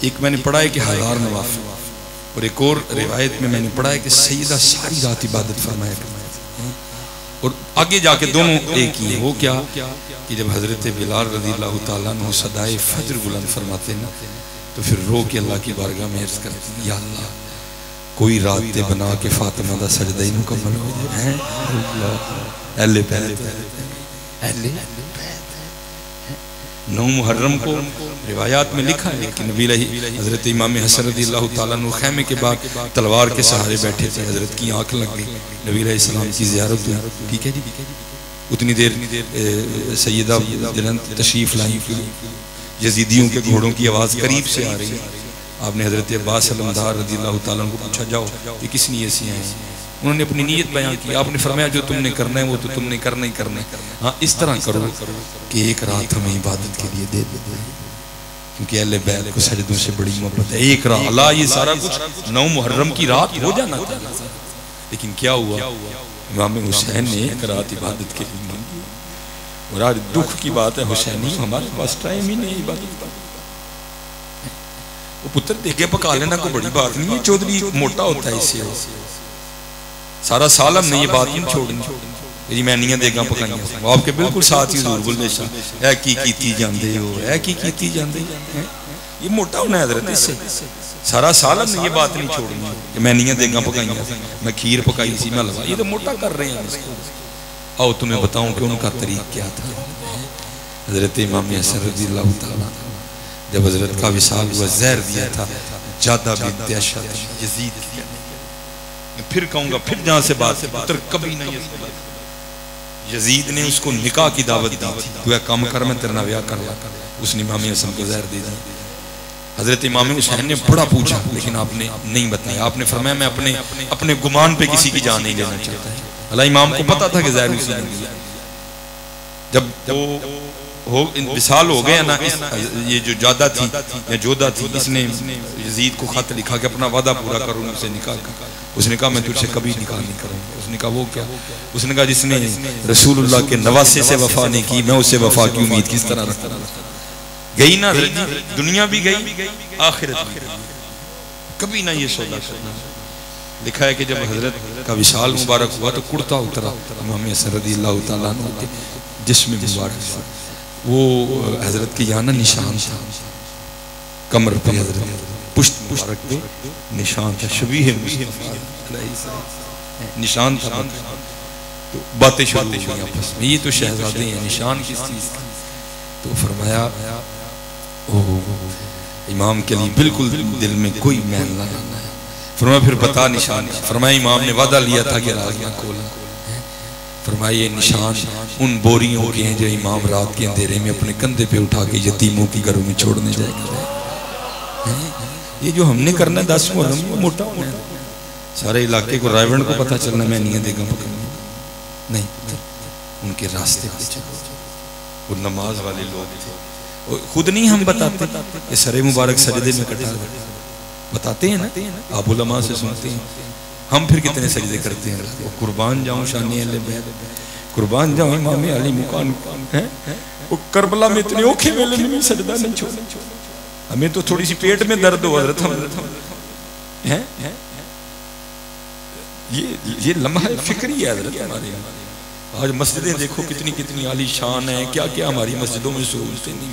एक मैंने पढ़ा है कि 1000 नवाफिल, और एक और रिवायत में मैंने पढ़ा है कि सैयदा सारी रात इबादत फरमाया करते थे, और आगे जाके दोनों एक ही है। वो क्या कि जब हजरत बिलाल रज़ियल्लाहु ताला अन्हु सदाए फज्र बुलंद फरमाते ना, तो फिर रो के अल्लाह की बारगाह में अर्ज़ करते हैं, या अल्लाह कोई रात बना के फातिमा दा सजदा ही मुकम्मल हो जाए। अल्लाह पहले 9 मुहर्रम को रिवायात में लिखा है कि नबी हजरत इमाम हसन रज़ियल्लाहु ताला अन्हु खैमे के बाद तलवार के सहारे बैठे थे, हजरत की आंख लग गई, नबी अलैहिस्सलाम की ज़ियारत हुई, ठीक है जी। उतनी देर सैयदा तशरीफ लाई, यजीदियों के घोड़ों की आवाज़ करीब से आ रही है। आपने हजरत अब्बास अलमदार रज़ियल्लाहु ताला अन्हु को पूछा, जाओ ये किस नीयत से आए? उन्होंने अपनी नीयत बयां की। आपने फरमाया जो तुमने करना है वो तो तुमने करना ही करना है, हाँ इस तरह करो कि एक रात हमें इबादत के लिए दे दे, क्योंकि अहले बैत को सजदों से बड़ी मोहब्बत है। एक रात, अल्लाह ये सारा कुछ 9 मुहर्रम की रात हो जाना था, लेकिन क्या हुआ, इमाम हुसैन ने एक रात इबादत के लिए मांगी। और आज दुख की बात है हुसैनी हमारे पास टाइम ही नहीं बात। वो पुत्र देखे पका लेना कोई बड़ी बात नहीं है, चौधरी मोटा होता है इससे सारा साल हमने ये बात नहीं छोड़नी जी मैं नहीं देगा पकाइया। वो आपके बिल्कुल साथ ही जरूर बोल बेशा की कीती जांदे हो है की कीती जांदे ये मोटा होना है हजरत इससे सारा साल हमने ये बात नहीं छोड़नी कि मैं नहीं देगा पकाइया मैं खीर पकाई सी मैं हलवा, ये तो मोटा कर रहे हैं इसको। आओ तुम्हें बताऊं कि उनका तरीका क्या था। हजरत इमाम हसन रज़ियल्लाहु ताला जब हजरत का विसाल हुआ जहर दिया था ज्यादा बिन्त अशद यजीद, मैं फिर कहूंगा फिर जहां से बात पुत्र कभी नहीं यजीद ने उसको निकाह की दावत दी थी, तू है काम कर मैं तेरा ना ब्याह कर ला। उसने इमाम हसन को जहर दे दिया। हजरत इमाम हुसैन ने बड़ा पूछा लेकिन आपने नहीं बताया। आपने फरमाया मैं अपने गुमान पे किसी की जान नहीं लेना चाहता है। अल्लाह इमाम को पता था कि जहर उसने दिया। जब वो विसाल हो गया ना, ये जो जादा थी या जोधा थी इसने यजीद को खत लिखा कि अपना वादा पूरा करो उनसे निकाह का। उसने कहा मैं तुझसे कभी निकाह नहीं करूंगा। उसने कहा वो क्या? उसने कहा जिसने रसूलुल्लाह के नवासे से वफा नहीं की मैं उससे वफा की उम्मीद किस तरह रखता। गई ना दुनिया भी गई आखिरत भी गई, कभी ना ये सौदा करना। लिखा है कि जब हजरत का विशाल मुबारक हुआ तो कुर्ता उतरा इमाम हसन रज़ियल्लाहु ताला अन्हु के जिस्म मुबारक, वो हजरत के यहाँ ना निशान था कमर पे, हजरत पुश्त मुबारक पे निशान था, शबीह निशान था। तो बातें शुरू हो गई आपस में, ये तो शहजादे हैं, निशान किस चीज का? तो फरमाया इमाम के लिए बिल्कुल दिल में कोई मैल ना लाना है। फरमाया फिर बता निशान। फरमाया इमाम ने वादा लिया था कि राज ना खोलना। फरमाया ये निशान उन बोरियों के हैं जो इमाम रात के अंधेरे में अपने कंधे पे उठा के यतीमों की घरों में छोड़ने जाएगा। ये जो हमने करना है 10 मुहर्रम मोटा होना है, सारे इलाके को रायवण को पता चलना मैं नहीं देगा नहीं, उनके रास्ते पे चलो। वो नमाज वाले लोग थे, खुद नहीं हम बताते, ये सरे मुबारक सजदे में कटा बताते हैं ना, आप उलमा से सुनते हैं। हम फिर कितने सजदे करते हैं। वो कुर्बान जाऊं शानी अहले बैत, कुर्बान जाऊं इमाम अली मुकान है, वो करबला में इतने औखे वेले में सजदा नहीं छोड़ा। हमें तो थोड़ी सी पेट में दर्द हो हजरत है, ये लम्हा फिक्री है हजरत हमारे। आज मस्जिदें देखो कितनी कितनी आली शान है, क्या क्या हमारी मस्जिदों में सहूलतें नहीं,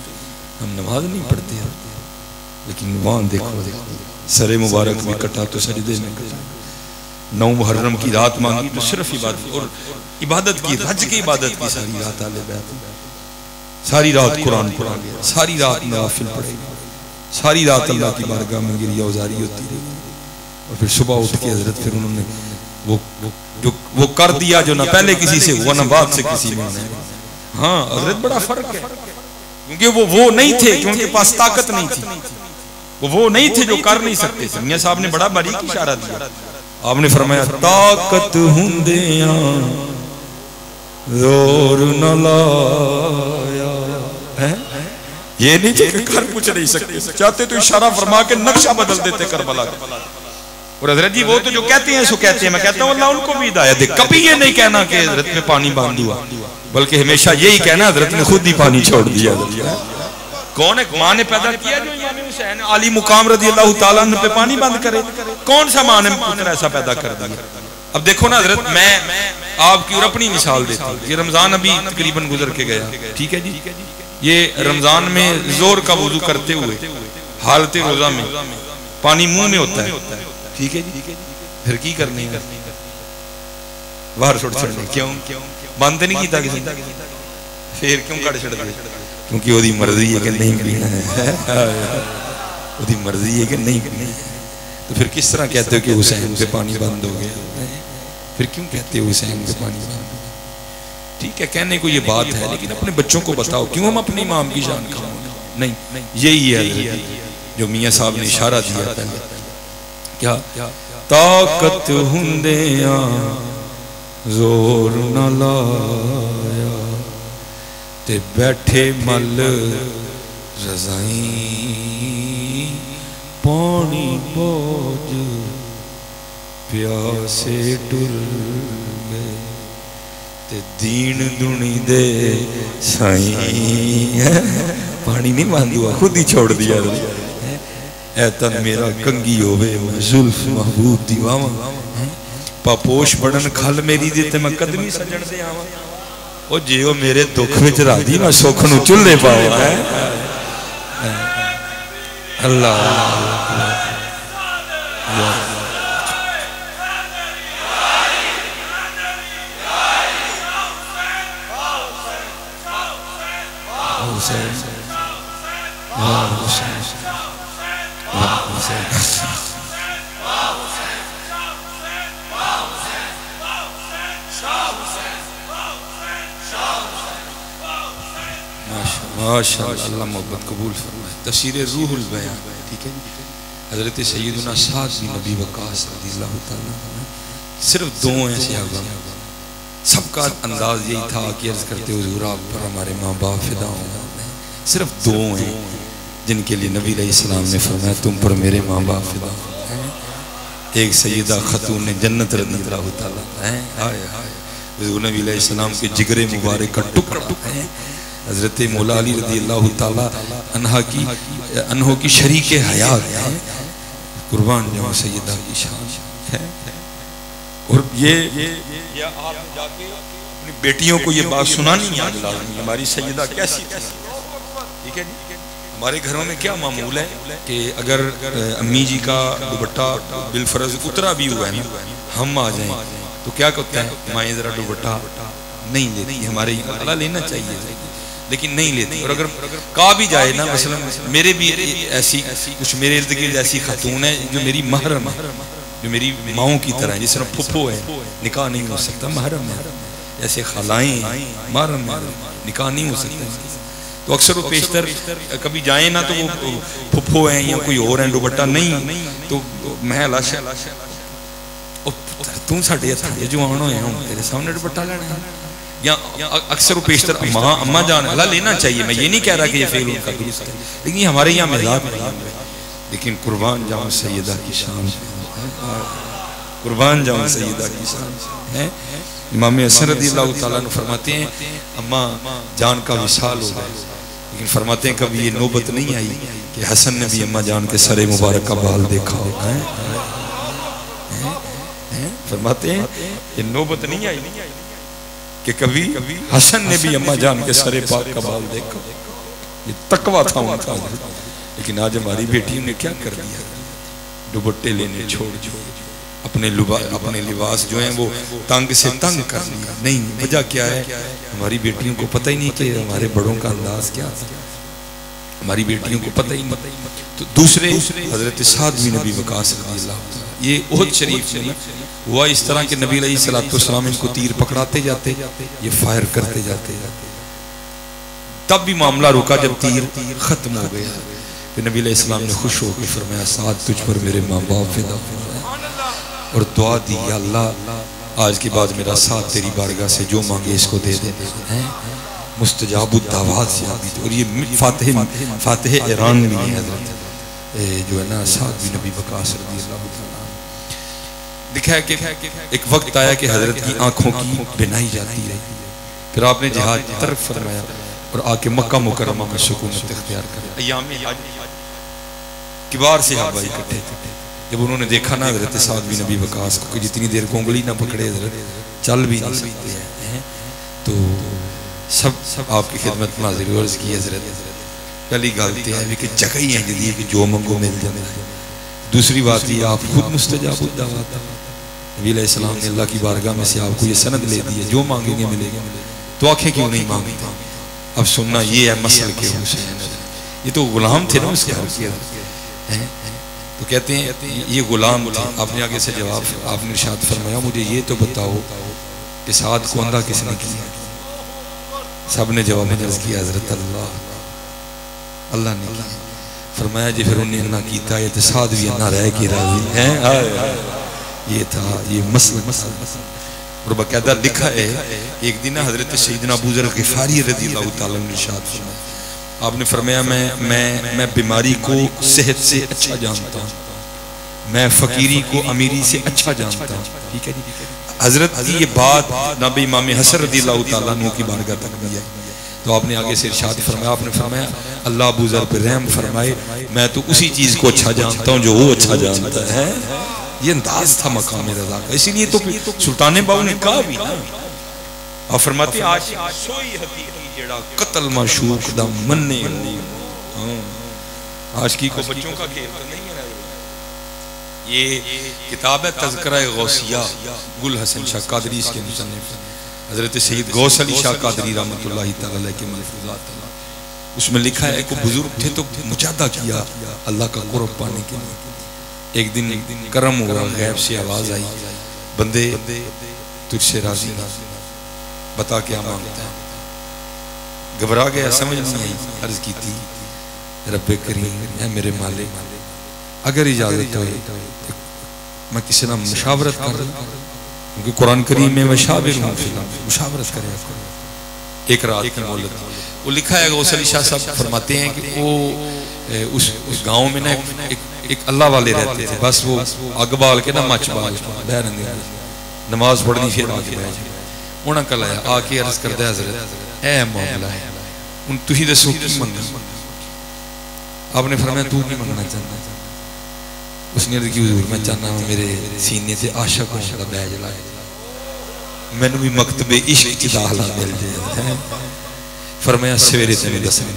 हम नमाज नहीं पढ़ते हैं। लेकिन वहां देखो सरे मुबारक भी कटा तो सजदे में कटा, 9 मुहर्रम की रात मांगी तो सिर्फ इबादत और इबादत की, हज की इबादत की सारी रात आले बैत, सारी रात कुरान पढ़ा गया, सारी रात नवाफिल पढ़े, सारी रात अल्लाह की बारगाह में गिरिया उजारी होती रही। और फिर सुबह उठ के हजरत फिर उन्होंने वो कर दिया जो ना पहले किसी से हुआ ना बाद से किसी ने। हाँ हजरत बड़ा फर्क है, क्योंकि वो नहीं थे कि उनके पास ताकत नहीं थी, वो नहीं थे जो कर नहीं सकते थे। मियां साहब ने बड़ा बारीक इशारा दिया, आपने फरमाया ताकत हुंदियां जोर न लाया है। ये नहीं थे कि कर कुछ नहीं सकते, चाहते तो इशारा फरमा के नक्शा बदल देते करबला का। और हजरत जी वो तो जो कहते हैं सो कहते हैं, मैं कहता हूँ अल्लाह उनको भी हिदायत दे। कभी ये नहीं कहना कि हजरत में पानी बांध हुआ, बल्कि हमेशा यही कहना हजरत ने खुद ही पानी छोड़ दिया। कौन है माँ ने पैदा किया जो इमाम हुसैन अली मुकाम रज़ियल्लाहु ताला अन्हु पे पानी बंद करे? कौन सा माँ ने पुत्र ऐसा पैदा कर दिया? अब देखो ना हजरत, मैं आपकी और अपनी मिसाल देता हूँ। ये रमजान अभी तकरीबन गुजर के गया, ठीक है जी। ये रमजान में जोर का वुजू करते हुए हालत रोजा में पानी मुंह में होता है, ठीक है जी। फिर की करनी है बाहर छोड़ छोड़ने, क्यों बंद नहीं किया किसी, फिर क्यों कट छड़ दे? क्योंकि ओदी मर्जी है कि नहीं पीना है, ओदी मर्जी है कि नहीं पीना है। तो फिर किस तरह कहते हो कि हुसैन पे पानी बंद हो गया? फिर क्यों कहते हो हुसैन पे पानी बंद? ठीक है कहने को ये बात है, लेकिन अपने बच्चों को बताओ, क्यों हम अपने इमाम की जान खाओगे? नहीं, यही है जो मियाँ साहब ने इशारा दिया पहले, क्या ताकत हुंदियां जोर न लाया ते बैठे मल रज़ाई पानी बोझ प्यासे डुल गए दीन दुनी दे साईं पानी नहीं मांगू खुद ही छोड़ दिया ऐ तन मेरा कंगी होवे जुल्फ महबूब दी वावा पापोश बड़न खल मेरी दे ते मैं कदमी सजन दे आवा ओ जे ओ मेरे दुख विच राधी मैं सुख नु चुल्ले पावा है अल्लाह माशाअल्लाह अल्लाह मोहब्बत कबूल फरमाए। तफसीर रूहुल बयान, ठीक है। हजरत सैयदना साद बिन नबी वक़ास रज़ियल्लाहु ताला सिर्फ दो हैं सहाबा, सबका अंदाज यही था कि अर्ज करते हुजूर आप पर हमारे माँ बाप फिदा हों। सिर्फ दो हैं जिनके लिए नबी अलैहिस्सलाम ने फरमाया तुम पर मेरे माँ बाप फिदा हों। एक सैयदा खतून जन्नत रज़ियल्लाहु ताला है, हुजूर नबी अलैहिस्सलाम के जिगरे मुबारक का टुकड़ा है। हजरत मौला अली रज़ियल्लाहु ताला अन्हो की शरीके हयात है, कुर्बान जाऊं सैयदा की शान है। और ये आप जाके अपनी बेटियों को ये बात सुनानी है हमारी सैयदा कैसी थी, ठीक है। हमारे घरों में क्या मामूल है कि अगर अम्मी जी का दुपट्टा बिलफरज उतरा भी हुआ है ना, हम आ जाएं तो क्या कहते हैं माए जरा दुपट्टा नहीं लेती, हमारे अला लेना चाहिए लेकिन नहीं लेती। और अगर कहा भी जाए ना, मसलन मेरे भी ऐसी कुछ मेरे इर्द गिर्द ऐसी खातून है जो मेरी महरम है, जो मेरी माओं की तरह है, जिस तरह फुफ्फो है निकाह नहीं हो सकता, महरम है। ऐसे खालाएं महरम है, निकाह नहीं हो सकता। तो अक्सर वो पेशतर कभी जाए ना तो वो फुफ्फो है या कोई और है, दुपट्टा नहीं तो मैं लाश तू साढ़े हथे जवान होए हूं तेरे सामने दुपट्टा लेना है, या अक्सर पेशतर अम्मा जान अल्लाह लेना चाहिए। मैं ये नहीं कह रहा कि ये फेल उनका दुरुस्त है, लेकिन हमारे यहाँ मिजाज नहीं है। लेकिन कुर्बान जाऊं सैयदा की शान, कुर्बान जाऊं सैयदा की शान है। इमाम हसन रज़ियल्लाहु ताला अन्हु फरमाते हैं अम्मा जान का विसाल हो गया, लेकिन फरमाते हैं कभी ये नौबत नहीं आई कि हसन ने भी अम्मा जान के सरे मुबारक का बाल देखा हो। फरमाते हैं ये नौबत नहीं आई कि कभी हसन ने भी अम्मा जान के सरे पाक का बाल देखा, ये तकवा था उनका। लेकिन आज हमारी बेटियों ने क्या कर दिया, दुपट्टे लेने छोड़ अपने लिबास जो हैं वो तंग से तंग कर दिया। नहीं, वजह क्या है, हमारी बेटियों को पता ही नहीं कि हमारे बड़ों का अंदाज क्या था, हमारी बेटियों को पता ही नहीं। तो दूसरे हजरत साद बिन नबी वक़ास रज़ियल्लाहु ताला, ये उहद शरीफ से हुआ इस तरह के नबी अलैहिस्सलाम इनको तीर पकड़ाते जाते, ये फायर करते जाते, तब भी मामला रुका जब तीर खत्म हो गया। फिर नबी अलैहिस्सलाम ने खुश होकर फरमाया साद तुझ पर मेरे माँ बाप फिदा हो, और दुआ दी अल्लाह आज के बाद मेरा साथ तेरी बारगाह से जो मांगे इसको दे दे, मुस्तजाबुद दावात से। और ये फातिह ईरान भी है हजरत जो है ना साद बिन नबी वक़ास रज़ियल्लाहु ताला। दिखा है कि एक वक्त आया कि हजरत की आंखों की बिनाई जाती है, फिर आपने जिहाद तरफ फरमाया और आके मक्का मुकर्रमा में सुकूनत इख्तियार कर। अय्याम हज किबार सहाबा इकट्ठे थे, जब उन्होंने देखा ना हजरत साद बिन नबी वक़ास को जितनी देर को उंगली ना पकड़े हजरत चल भी नहीं सकते हैं, तो सब आपकी खिदमत में हाजिर अर्ज़ की हजरत पहली गलती है कि जगह ही है कि जो मंगो मिल जाए। दूसरी बात ये आप खुद मुस्तजाबुद दावात, नबी अलैहिस्सलाम ने अल्लाह की बारगाह में से आपको ये सनद ले दी है जो मांगेंगे मिलेगा, तो आंखें क्यों नहीं मांगते। अब सुनना ये है मसल के हुसैन, ये तो गुलाम थे ना उसके हक के, तो कहते हैं ये गुलाम थे। आपने आगे से जवाब आपने इरशाद फरमाया मुझे ये तो बताओ कि साद को अंधा किसने किया। सब ने जवाब में अर्ज़ किया हजरत अल्लाह ने किया। फरमाया जी फिर उन्हें अन्ना कीता है तो साद भी अन्ना रह के राजी है। ये था ये मसला। और बाकायदा लिखा है एक दिन हजरत सैयदना अबू ज़र ग़िफ़ारी रज़ियल्लाहु ताला अन्हु इरशाद फरमाया, आपने फरमाया मैं बीमारी को सेहत से अच्छा जानता हूँ, मैं फकीरी को अमीरी से अच्छा जानता हूँ, ठीक है जी। हजरत की ये बात नबी इमाम हसन रज़ियल्लाहु तआला अन्हु की बारगाह तक भी है। तो आपने आगे से इरशाद फरमाया, आपने फरमाया अल्लाह अबू ज़र पे रहम फरमाए, मैं तो उसी चीज को अच्छा जानता हूँ जो वो अच्छा जानता है। ये अंदाज था मकाम रज़ा का। इसीलिए तो सुल्तान बाहू ने कहा भी ना, और फरमाते आशिक सोई हकीकी जेड़ा कत्ल माशूक दा मन्ने। आशिकी को बच्चों का खेल तो नहीं है। ये किताब है तज़किरा गौसिया, गुल हसन शाह कादरी इसके मुसन्निफ हजरत सैयद गौस अली शाह कादरी रहमतुल्लाहि तआला अलैह के मलफूज़ात। उसमें लिखा है कि बुजुर्ग थे तो मुजाहदा किया अल्लाह का कुर्ब पाने के लिए। एक दिन करम हुआ, गैब से आवाज आई, बंदे तुझसे राजी ना, बता क्या मांगता है। घबरा गया, समझ नहीं आई। अर्ज की थी रब्बे करीम है मेरे मालिक, अगर इजाजत हो मैं किसी ना मुशावरत कर लूं, क्योंकि कुरान करीम में मशाविर हूं, मुशावरत करें। एक रात की मोहलत। वो लिखा है गौस अली शाह साहब फरमाते हैं कि वो उस गांव में ना एक अल्लाह वाले रहते थे। बस वो अग बाल के ना मच बाल बह नमाज पढ़नी, फिर आके बह जाए। उन्हें कल आया आके अर्ज करता है हजरत ए मामला है उन तुही दसो की मंगना। आपने फरमाया तू की मंगना चाहता। उसने अर्ज की हुजूर मैं चाहना हूं मेरे सीने से आशिक होने का बैज लाए, मैनू भी मकतबे इश्क च दाखला मिल जाए। फरमाया सवेरे तेरे दसना।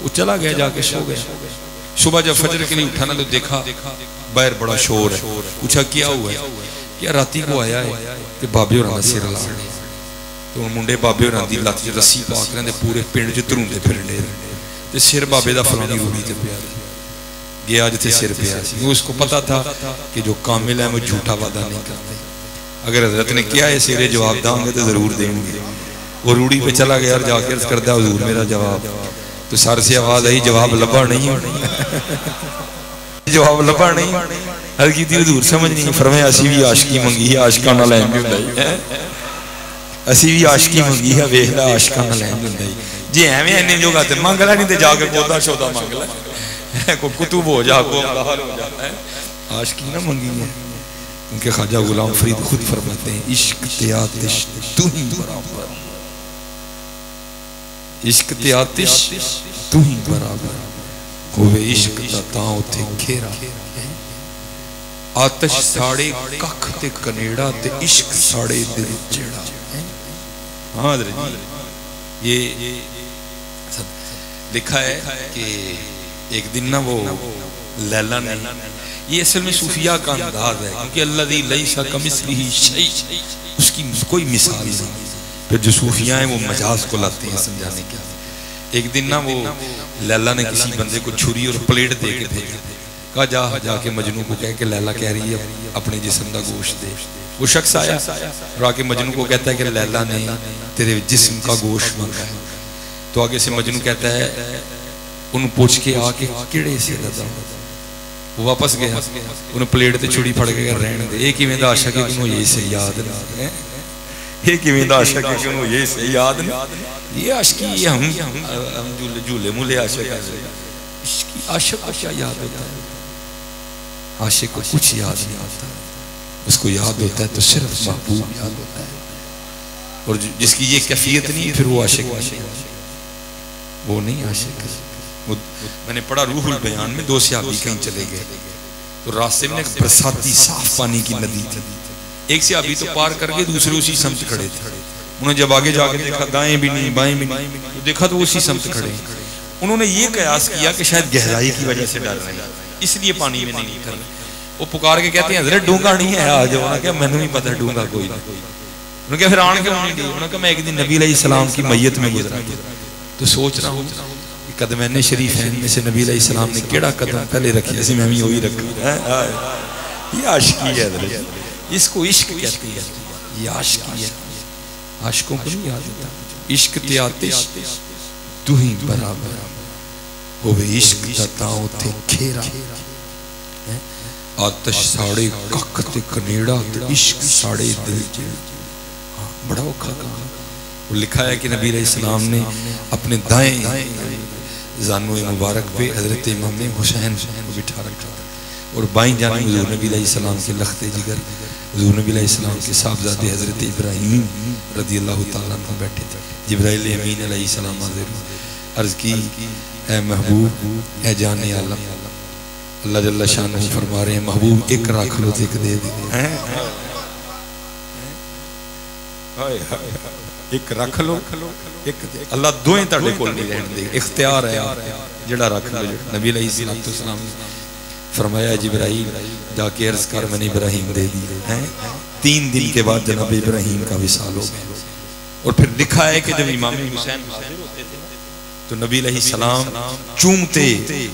वो चला गया, जाके सो गया। सुबह जब फजर के लिए उठा ना तो देखा बाहर बड़ा शोर है। पूछा क्या हुआ है? क्या राती को आया है कि बाबे होरां दा सिर ला। तो मुंडे बाबे होरां दी लत्त च रस्सी पा के रहिंदे, पूरे पिंड च धरूंदे फिरदे ते सिर बाबे दा फलानी रूड़ी ते पिया गया जिथे सिर पिया सी। उसको पता था कि जो कामिल है वो झूठा वादा नहीं करते। अगर हजरत ने किया है सिरे जवाब देंगे तो जरूर देंगे। वो रूड़ी पे चला गया और जाकर अर्ज करता हुजूर मेरा जवाब। तो सर से आवाज आई जवाब लबा नहीं जवाब लबा नहीं। हर की हुजूर समझ नहीं। फरमाया असी भी आशिकी मंगी है, आशिकां नाल लैन भी हुंदा है। असी भी आशिकी मंगी है, वेख ला आशिकां नाल लैन हुंदा है। जे एवें इन्ने जोगा ते मंग ला, नहीं ते जाके पौधा शौदा मंग ला, को कुतुब हो जा, को अल्लाह हो जाता है। आशिकी ना मंगी है। उनके ख्वाजा गुलाम फरीद खुद फरमाते हैं इश्क ते आतिश तू ही बराबर, इश्क ते आतिश तू ही बराबर होवे, इश्क दा तां उथे घेरा। आतिश साड़े कख ते कनेड़ा ते इश्क साड़े दिल जेड़ा। हाँ ये लिखा है कि एक दिन ना वो लैला ने, ये असल में सूफिया का अंदाज है, क्योंकि अल्लज़ी लैसा कमिस्लिही शै, उसकी कोई मिसाल नहीं। फिर जो सूफिया हैं वो मजाज को लाते हैं समझाने के। एक दिन ना वो लैला ने किसी बंदे को छुरी और प्लेट दे के भेजा, कहा जाके मजनू को कह के लैला कह रही है अपने जिस्म का गोश्त दे। वो शख्स आया और आके मजनू को कहता है कि लैला ने तेरे जिस्म का गोश्त मांगा है। तो आगे से मजनू कहता है उन्हें पूछ के आके किड़े से लदा। वो वापस गया, उन्हें प्लेट ते छुरी फड़ के रहने दे। एक किवें दा आशिक है कि उन्हें ये से याद नहीं है, एक किवें दा आशिक है कि उन्हें ये से याद नहीं। ये आशिकी हम झूले मूले आशिक है। आशिक को क्या याद होता है? आशिक को कुछ याद नहीं आता। उसको याद होता है तो सिर्फ महबूब याद होता है। और जिसकी ये कैफियत नहीं फिर वो आशिक नहीं, वो नहीं आशिक। मैंने पढ़ा रूहुल बयान में, दो सहाबी कहीं चले गए तो रास्ते में एक बरसाती साफ पानी की नदी थी। एक सहाबी तो पार करके दूसरे उसी समत खड़े थे। उन्होंने जब आगे जाके देखा दाएं भी नहीं बाएं भी नहीं, तो देखा तो उसी समत खड़े। उन्होंने ये कयास किया कि शायद गहराई की वजह से डर रहे हैं, इसलिए पानी में नहीं निकल रहे। वो पुकार के कहते हैं हज़रत डूंगा नहीं है, आ जाओ। क्या मैंने नहीं पता डूंगा कोई नहीं। उन्होंने कहा फिर आन क्यों नहीं गई? उन्होंने कहा मैं एक दिन नबी अलैहिस्सलाम की मैयत में गुजरा तो सोच रहा हूँ कदमैन शरीफ है इनमें से नबी अलैहिस्सलाम ने केड़ा कदम पहले रखी, ऐसे मैं भी वही रखूँ। ये आशिकी है, इसको इश्क कहते हैं। ये आशिकी है, आशिकों को नहीं याद होता। इश्क ते आतिश तू ही बराबर होवे, इश्क दा तां उथे घेरा। आतिश साड़े कख ते कनेड़ा ते इश्क साड़े दिल जेड़ा। बड़ा औखा काम। वो लिखा है कि नबी अलैहिस्सलाम ने अपने दाएं जानो मुबारक पे हजरत इमाम हुसैन को बिठा रखा था और बाईं जानिब हुजूर नबी अलैहिस्सलाम के लख्ते जिगर हुज़ूर नबी अलैहिस्सलाम के साहबजादे हज़रत इब्राहीम रज़ियल्लाहु ताला अन्हु बैठे थे। जिब्राइल अमीन अलैहिस्सलाम हाज़िर अर्ज़ की, ए महबूब, ए जाने आलम, अल्लाह जल्ला शानुहु फरमा रहे हैं महबूब एक रख लो तो एक दे दे, एक रख लो एक दे। अल्लाह दोएं तुहाडे कोल नहीं रहन दे, इख्तियार है जिहड़ा रख लो। नबी अलैहिस्सलाम फरमाया जिब्राइल जाके अर्ज कर मैंने इब्राहीम दे दिया है। 3 दिन के बाद जनाब इब्राहीम का विसाल हो गया। और फिर लिखा है कि जब इमाम हुसैन हाजिर होते थे तो नबी अलैहिस्सलाम चूमते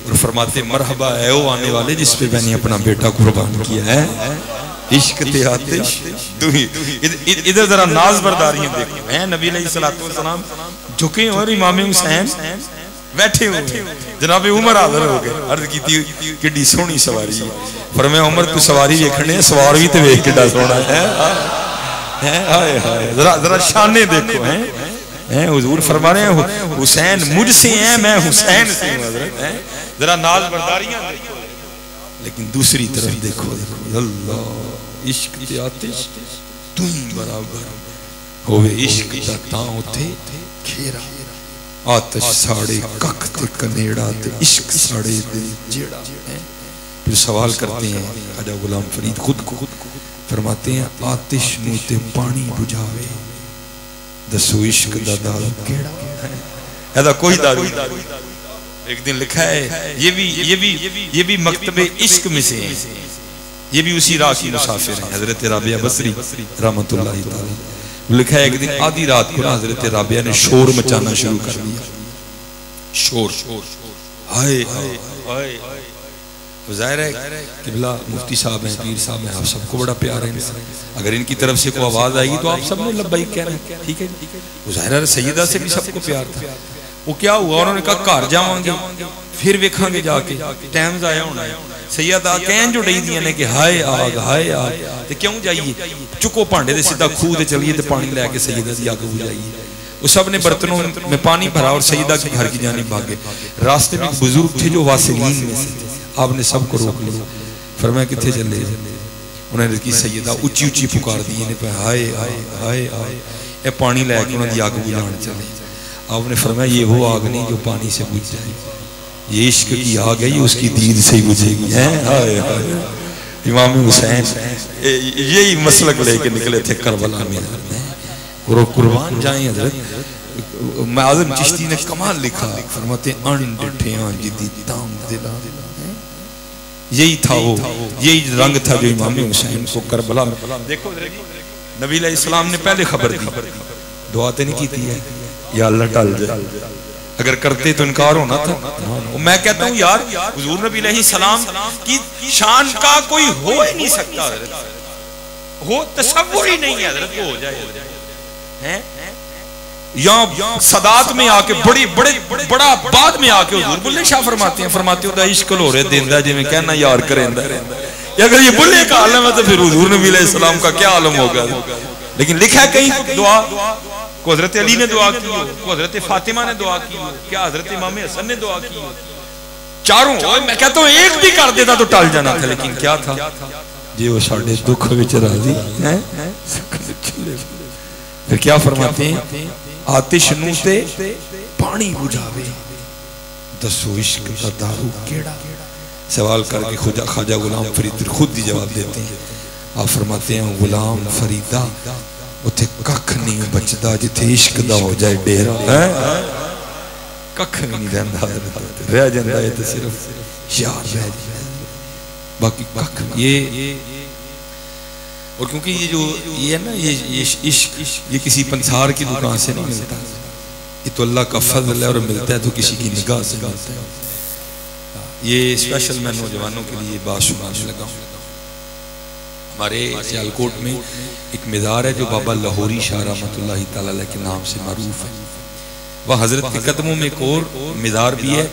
और फरमाते मरहबा है वो आने वाले जिस पे मैंने अपना बेटा कुर्बान किया है। इश्क ते आतिश तू ही। इधर जरा नाज बरदारियां देखो हैं। नबी अलैहिस्सलाम झुके और इमाम हुसैन बैठे हुए। जनाब उमर हाजिर हो गए। अर्ज की किड्डी सोहनी सवारी है। फरमाया उमर तू सवारी देखने सवार भी तो वेख किड्डा सोहना है। हाय हाय जरा जरा शाने देखो हैं। हुजूर फरमा रहे हैं हुसैन मुझसे हैं मैं हुसैन से हूं हजरत। जरा नाज बरदारियां देखो। लेकिन दूसरी तरफ देखो अल्लाह इश्क ते आतिश तू ही बराबर होवे इश्क दा तां उथे घेरा। आतिश साड़े कख ते कनेड़ा ते इश्क साड़े दिल जेड़ा। फिर सवाल करते हैं ख्वाजा गुलाम फरीद खुद को फरमाते हैं आतिश नू ते पानी बुझावे दसो इश्क दा दारू केड़ा है। ऐसा कोई दारू एक दिन लिखा है ये भी मकतबे इश्क में से है। ये भी उसी राह की मुसाफिर है। हजरत राबिया बसरी रहमतुल्लाह तआला लिखा है एक दिन आधी रात को हजरत राबिया ने शोर मचाना शुरू कर दिया। शोर हाय हाय ज़ाहिर है किबला मुफ्ती साहब हैं पीर साहब हैं आप सबको बड़ा प्यार है इनसे। अगर इनकी तरफ से कोई आवाज आएगी तो आप सबने लब्बैक कहना है। ठीक है ज़ाहिर है सैयदा से भी सबको प्यार था। वो क्या हुआ उन्होंने कहा घर जावांगे फिर वेखांगे जाके टाइम ज़ाया होना है। सैयदा कहन जो डई दियां ने कि हाय आग ते क्यों जाइए चुको भांडे दे सीधा खूह ते चलिए ते पानी लेके सैयदा दी आग बुझाइए। वो सब ने बर्तनों में पानी भरा और सैयदा के घर की जानिब भागे। रास्ते में एक बुजुर्ग थे जो वासिलीन में से थे। आपने सबको रोक लिया। फरमाया किथे चले? उन्होंने की सैयदा उच्ची उच्ची पुकार दी ने हाय हाय हाय हाय ए पानी लेके उन्होंने आग बुझाने चले। आपने फरमाया ये वो आग नहीं जो पानी से बुझ जाए, ये इश्क की आग है, ये उसकी दीद से ही बुझेगी। हाय हाय इमाम हुसैन यही मसलक लेके निकले थे करबला में। और कुर्बान जाए हजरत आज़म चिश्ती ने कमाल लिखा फरमाते अनडिठे जिदी ताम दिला। यही था वो यही रंग था जो इमाम हुसैन को करबला में। देखो नबी अलैहिस्सलाम ने पहले खबर दी दुआ तो नहीं की थी या अल्लाह टल जाए। अगर करते तो इनकार होना था। मैं कहता हूँ यार हुजूर नबी अलैहिस्सलाम की शान का कोई हो ही नहीं सकता। हो तसव्वुर ही नहीं है हजरत हो जाए हैं या सदात में आके बड़ा बाद में आके हुजूर बुल्ले शाह फरमाते हैं होता इश्क हो रहे देंदा जिवें कहना यार करेंदा। अगर ये बुल्ले का आलम है तो फिर हुजूर नबी अलैहिस्सलाम का क्या आलम होगा। लेकिन लिखा है कहीं दुआ को हजरत अली ने दुआ की हो, को हजरत फातिमा ने दुआ की हो, क्या हजरत इमाम हसन ने दुआ की हो। चारों मैं कहता हूँ एक भी कर देता तो टल जाना था। लेकिन क्या था जी वो साढ़े दुख विच राजी हैं। फिर क्या फरमाते हैं आतिश नू ते पानी बुझावे दसो इश्क दा दारू केड़ा। सवाल करके ख्वाजा गुलाम फरीद खुद ही जवाब देते हैं। आप फरमाते हैं गुलाम फरीदा उथे कख नहीं बचदा जिथे इश्क दा हो जाए डेरा। कख नहीं रह जाता है तो सिर्फ यार रह जाए बाकी कख ये। और क्योंकि ये जो ये है ना ये इश्क ये किसी पंसार की दुकान से नहीं मिलता। ये तो अल्लाह का फजल है और मिलता है तो किसी की निगाह से मिलता है। ये स्पेशल मैं नौजवानों के लिए बात सुनाने लगा हूँ। हमारे सियालकोट में एक मज़ार है जो बाबा लाहौरी शाह रहमतुल्लाह तआला अलैह के नाम से मारूफ है। वह हजरत के कदमों में एक और मज़ार भी है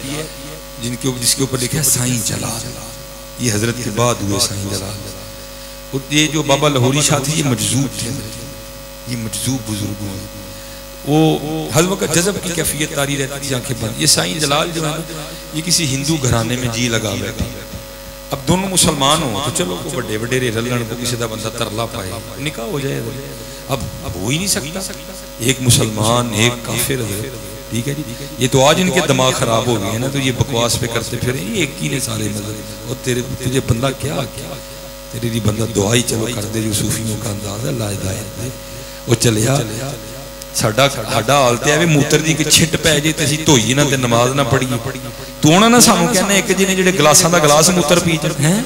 जिसके ऊपर लिखा है साईं जलाल। ये हजरत के बाद हुए साईं जलाल। और ये जो बाबा लाहौरी शाह थे ये मजजूब थे। ये मजजूब बुजुर्ग हुए। वो हर वक्त जज़ब की कैफियत तारी रहती थी आंखें बंद। ये साईं जलाल जो है ना ये किसी हिंदू घराने में जी लगा बैठे। अब दोनों मुसलमान हो तो चलो को बड़े वडेरे रलन को किसी का बंदा तरला पाए निकाह हो जाए। अब हो ही नहीं सकता, एक मुसलमान एक काफिर, ठीक है जी। ये तो आज इनके दिमाग खराब हो गए हैं ना, तो ये बकवास पे करते फिर एक ही ने सारे मजहब। और तेरे तुझे बंदा क्या तेरे लिए बंदा दुआ ही चलो कर दे, जो सूफियों का अंदाज है लाइदायत वो चलिया। साडा हाल तो है मूत्र की कि छिट पै जाए तो असं धोईए ना, नमाज ना पढ़ीए। तू आना ना सानू कहना एक जी ने जो गिलासा का गिलास मूत्र पी जाए हैं,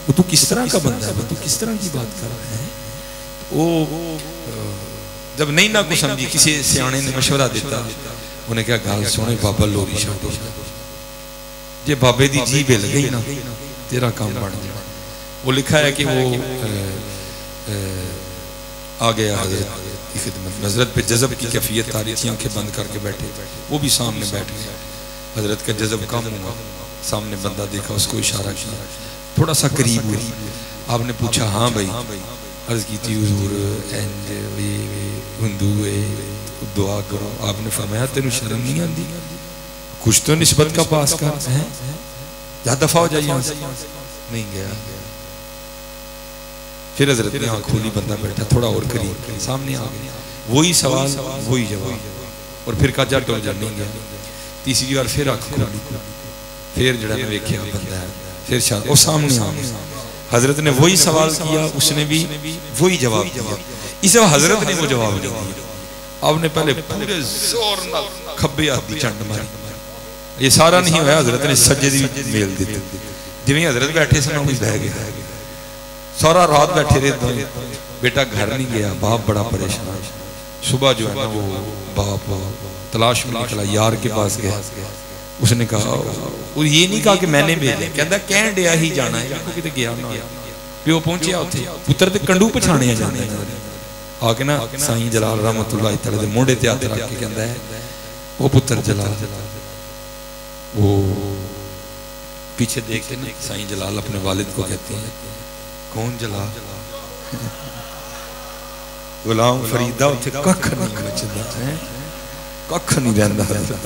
तू किस तरह का बंदा है, तू किस तरह की बात कर रहा है। वो जब नहीं ना कुछ समझी, किसी सियाने ने मशवरा दिता, उन्हें क्या गल सुने बाबा लोरी छो, जे बाबे की जीभ हिल गई ना तेरा काम बन जाए। वो लिखा है कि वो आ गया हजरत की खिदमत, नजरत पे जज़ब की कैफियत तारी थी, आंखें बंद करके बैठे, वो भी सामने बैठ गया। हजरत का जज़ब कम हुआ, सामने बंदा देखा, उसको इशारा किया, थोड़ा सा करीब हुई। आपने पूछा हाँ भाई, अर्ज की थी हुजूर इंज हिंदू है दुआ करो। आपने फरमाया तेन शर्म नहीं आती, कुछ तो निस्बत का पास कर है, जा दफा हो जाइए। नहीं गया। फिर हजरत ने आँख खोली, बंदा बैठा थोड़ा और करीब, सामने आ गया, वही सवाल वही जवाब, और फिर कहा जा डर जा नहीं गया। तीसरी बार फिर आँख खोली, फिर जड़ा ने वेख्या बंदा है, फिर शायद वो सामने आ गया। हजरत ने वही सवाल किया, उसने भी वही जवाब दिया। इस हजरत ने वो जवाब दिया। आपने पहले पूरे जोर नाल खब्बे हाथ की चंड मारी, ये सारा नहीं होया, हजरत ने सज्जे दी मेल दी। जिवें हजरत बैठे सन उवें बह गया। सारा रात बैठे रहे, बेटा घर नहीं गया, बाप बड़ा परेशान। सुबह जो है ना वो बाप तलाश में निकला, यार के पास गया। उसने कहा, वो ये नहीं कहा कि मैंने भेजा, कहता कह दिया ही जाना है, किते गया ना। प्यो पहुंचिया उत्थे, पुत्र ते कंडू पछाणिया जाने आके ना साईं जलाल रहमतुल्लाह तआला दे मोढे ते हत्थ रख के कहता है, वो पुत्र जलाल। वो पीछे देख के ना साईं जलाल अपने वालिद को कहते हैं, कौन जलाल? गुलाम फरीदा उत्थे कख नहीं बचदा है, कख नहीं रहिंदा,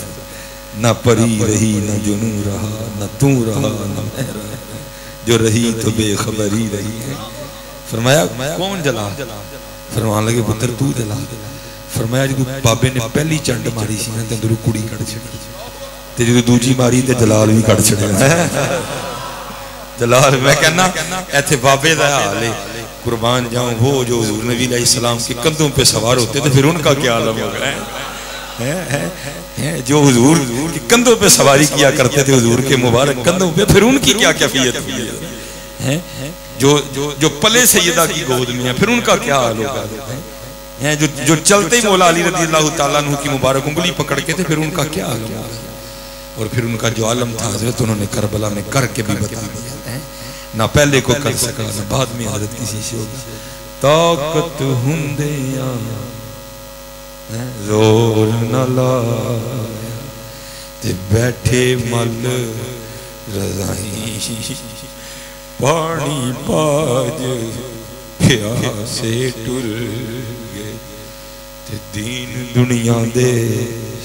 ना परी रही ना जुनू रहा, ना तू रहा ना मैं रहा, जो रही तो बेखबरी रही है। फरमाया कौन जलाल? फरमान लगे पुत्र तू जलाल। फरमाया जो बाबे ने पहली चंड मारी सी ना, ते अंदरों कुड़ी कड़ छड़ी, ते जो दूजी मारी ते जलाल भी कड़ छड़िया। जलाल मैं कहना ऐसे बाबे का हाल है, कुर्बान जाऊं वो जो हुजूर नबी अलैहिस्सलाम के कंधों पे सवार होते तो फिर उनका क्या आलम होगा। जो हुजूर के कंधों पे सवारी किया करते थे, हुजूर के मुबारक कंधों पे, फिर उनकी क्या कैफियत हुई है। जो जो जो पले सैयदा की गोद में है, फिर उनका क्या हाल होगा। जो चलते ही मौला अली रज़ी अल्लाह तआला अन्हु की मुबारक उंगली पकड़ के थे, फिर उनका क्या हाल होगा। और फिर उनका जो आलम था हजरत उन्होंने करबला में करके भी बता दिया, ना पहले को कर सका ना बाद में हजरत किसी से होगी। ताकत हुंदे जोर न लाया ते बैठे मल रज़ाई, पानी पाज प्यासे टुर गए ते दीन दुनिया दे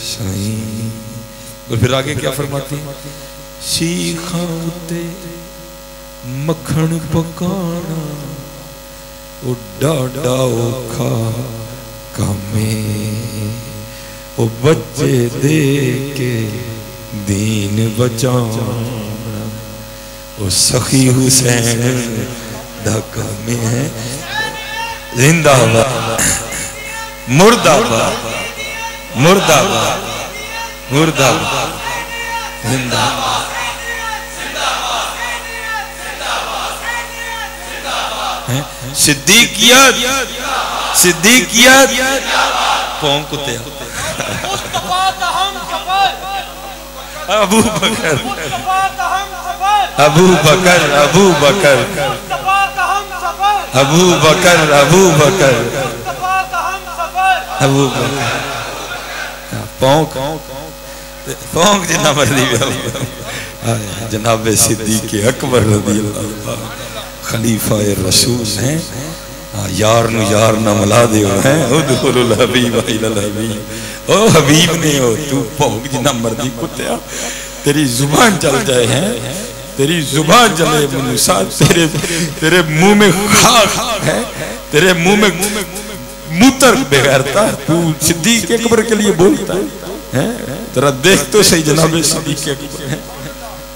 साईं। और फिर आगे क्या फरमाते हैं, सीखा उते मक्खन पकाना ओ डाडा औखा कामे, ओ बच्चे दे के दीन बचाना, ओ सखी हुसैन दा कामे है। जिंदाबाद मुर्दाबाद मुर्दाबाद मुर्दाबाद जिंदाबाद। सिद्दीकियत सिद्दीकियत पौंक कुत्ते अबू बकर अबू बकर अबू बकर अबू बकर अबू बकर अबू बकर पौंक पौंक जितना मर्जी जनाब सिद्दीक अकबर रज़ियल्लाहु खलीफा रसूल हैं। यार नु यार ना मिला दियो हैं, उदखुलुल हबीब इलल हबीब। ओ हबीब ने हो तू भौंक जितना मर्जी कुत्तिया, तेरी जुबान चल जाए हैं तेरी जुबान जले मूसा, तेरे मुंह में खाक है, तेरे मुंह में मूतर बेगैरता, तू सिद्दीक अकबर के लिए बोलता है? तेरा देख तो सही जनाब सिद्दीक अकबर है,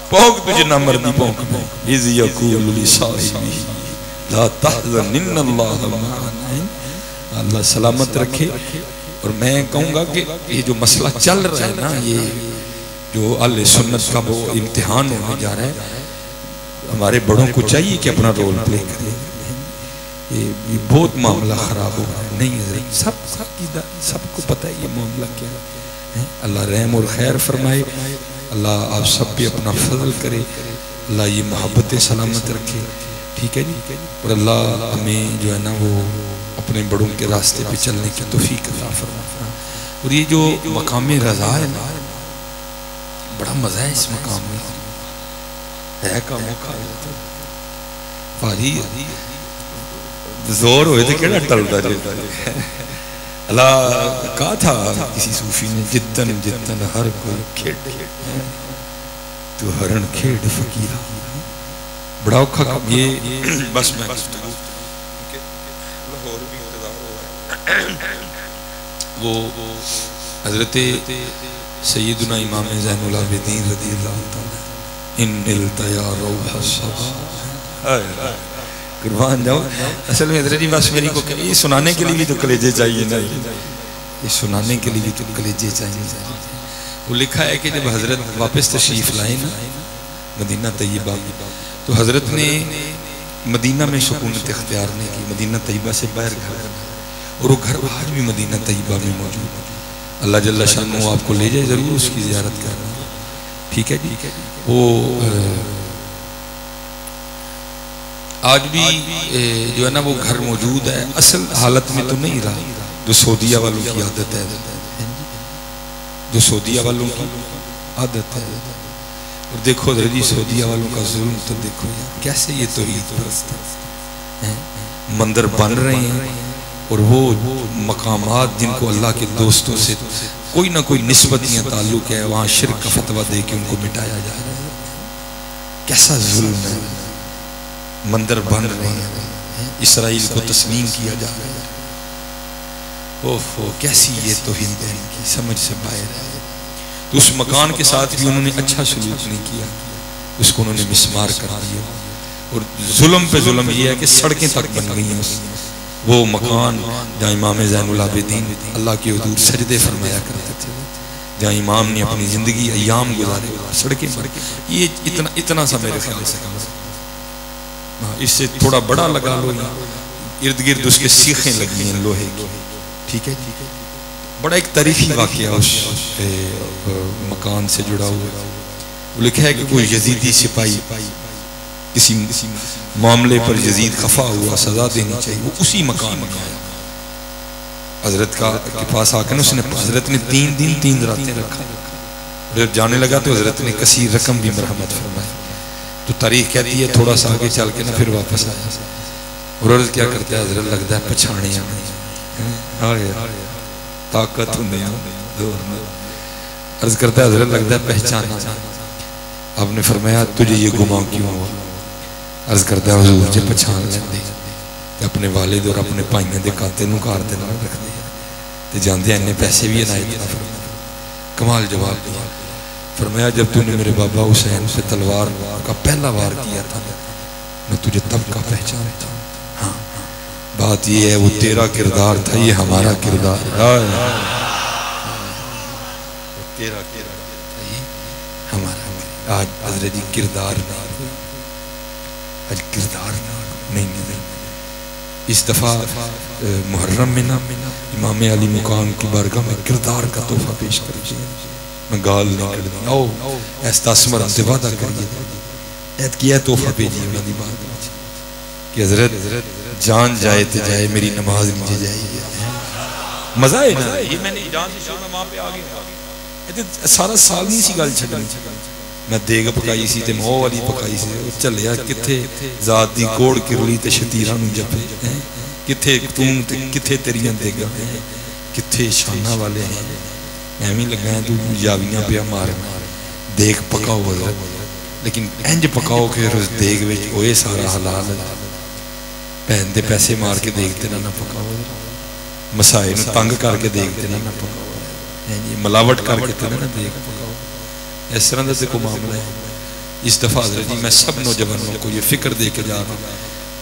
पौक तुझे ना मर्दी पौक में इज़ यक़ूलु लिसाहिबी ला तहज़न इन्नल्लाह मअना। अल्लाह सलामत रखे। और मैं कहूँगा कि ये जो मसला चल रहा है ना, ये जो अहले सुन्नत का वो इम्तिहान होने जा रहा है, हमारे बड़ों को चाहिए कि अपना रोल प्ले करें। ये बहुत मामला ख़राब हो रहा है। नहीं है, सबको पता है ये मामला क्या है। अल्लाह रहम और खैर फरमाए, अल्लाह आप सब पे अपना फजल करे, अल्लाह ये मोहब्बत सलामत रखे, ठीक है जी। और अल्लाह हमें जो है ना वो अपने बड़ों के रास्ते पे चलने की तौफीक अता फरमाए। और ये जो मकाम रज़ा है ना, बड़ा मज़ा है इस मकाम में, है का मौका भारी जोर होए तो केड़ा टलदा जे। अल्लाह कहा था किसी सूफी ने, जितन जितन हर कोई खेड तू हरण खेड फकीरा। बड़ा औखा काम ये। बस मैं वो हजरत सैयदना इमाम ज़ैनुल आबिदीन रज़ियल्लाहु ताला इन्निल तयारुहा सबा कुर्बान जाओ। असल में हजरत जी बस मेरी को ये सुनाने के लिए भी तो कलेजे चाहिए ना, ये सुनाने के लिए भी तो कलेजे चाहिए। वो लिखा है कि जब हजरत वापस तशरीफ लाए ना मदीना तैयबा में, तो हजरत ने मदीना में सुकूनत इख्तियार नहीं की, मदीना तैयबा से बाहर घर बनाया, और वो घर आज भी मदीना तैयबा में मौजूद है। अल्लाह जल्ला शान आपको ले जाए, ज़रूर उसकी ज़ियारत करना, ठीक है जी। वो आज भी जो है ना वो घर मौजूद है, असल हालत में तो नहीं रहा, जो सऊदीया वालों की आदत है, जो सऊदीया वालों की आदत है। और देखो जी सऊदीया वालों का जुल्म तो देखो यार, कैसे ये तौहीद परस्त हैं, मंदिर बन रहे हैं, और वो मकामात जिनको अल्लाह के दोस्तों से कोई ना कोई निस्बत या ताल्लुक है, वहाँ शिर्क का फतवा दे के उनको मिटाया जा रहा है। कैसा जुल्म है, मंदिर बन रहे हैं, इसराइल को तस्लीम किया जा रहा है। ओहो कैसी ये तौहीद है इनकी, समझ से बाहर है। तो उस मकान के साथ भी उन्होंने अच्छा सलूक नहीं किया, उसको उन्होंने मिसमार कर दिया। और जुल्म पे जुल्म ये है कि सड़कें तक बन गई हैं वो मकान जहाँ इमाम ज़ैनुल आबिदीन अल्लाह के हुजूर सजदे फरमाया करते थे, जहाँ इमाम ने अपनी ज़िंदगी अय्याम गुजारे, सड़कें पर। ये इतना सा मेरे ख्याल से कम, इससे थोड़ा बड़ा लगा लो, इर्द गिर्द उसके सीखें लगी हैं लोहे की, ठीक है। बड़ा एक तारीखी वाक़या उस मकान से जुड़ा हुआ। वो लिखा है कि कोई यजीदी सिपाही किसी मामले पर यजीद खफा हुआ, सजा देनी चाहिए, वो उसी मकान में आया हजरत के पास आकर, उसने हजरत ने 3 दिन 3 रातें रखा। जब जाने लगा तो हजरत ने कसीर रकम भी मरहमत फरमाई। तो तारीख कहती है थोड़ा सा आगे चल के ना फिर वापस आया, और अर्ज क्या करता है, हजरत लगता है पछाड़िया ताकत अर्ज करता है, हजरत लगता है पहचाना। आपने फरमाया तुझे ये गुमा क्यों हुआ? अर्ज करता है हुजूर जी पहचान लेंदे ते अपने वालिद और अपने भाइयों के खाते नूं घर दे नाल रखदे ते जांदे इन्ने पैसे भी इनायत फरमाए। कमाल जवाब दिया। फरमाया जब तूने मेरे बाबा हुसैन से तलवार का पहला वार किया था मैं तुझे तब का पहचानता हूँ। हाँ बात ये है वो तेरा किरदार था, ये हमारा किरदार। तेरा किरदार था ये हमारा। आज हजरत जी किरदार नहीं, आज किरदार नहीं। इस दफा मुहर्रम में ना इमाम अली मुकाम की बारगाह में किरदार का तोहफा पेश कर दिया। मैं गाल नहीं कर दी, आओ ऐसा स्मरण से वादा करिए, ऐद किया तोहफा भेजिए मेरी बात कि हजरत जान जाए तो जाए मेरी नमाज नीचे जाएगी। मजा है ना, ये मैंने जान से मैं वहां पे आ गया। सारा साल नहीं सी गल छड्डनी। मैं देग पकाई सी ते मोह वाली पकाई सी, चलिया किथे जात दी कोड़ किरली ते शतीरा नूं जपे, किथे तू ते किथे तेरियां देगा, किथे शाना वाले हैं। मैं भी लगा तू जावियां पिया मार देख पका हो लेकिन इंज पकाओ कि उस देग में होए सारा हलाल। भैन दे पैसे मार के देखते ना पकाओ, मसाए नूं तंग करके देखते ना पकाओ, मिलावट करके तो ना देख पकाओ। इस तरह का देखो मामला है। इस दफा जी मैं सब नौजवानों को ये फिक्र दे के जा रहा हूँ,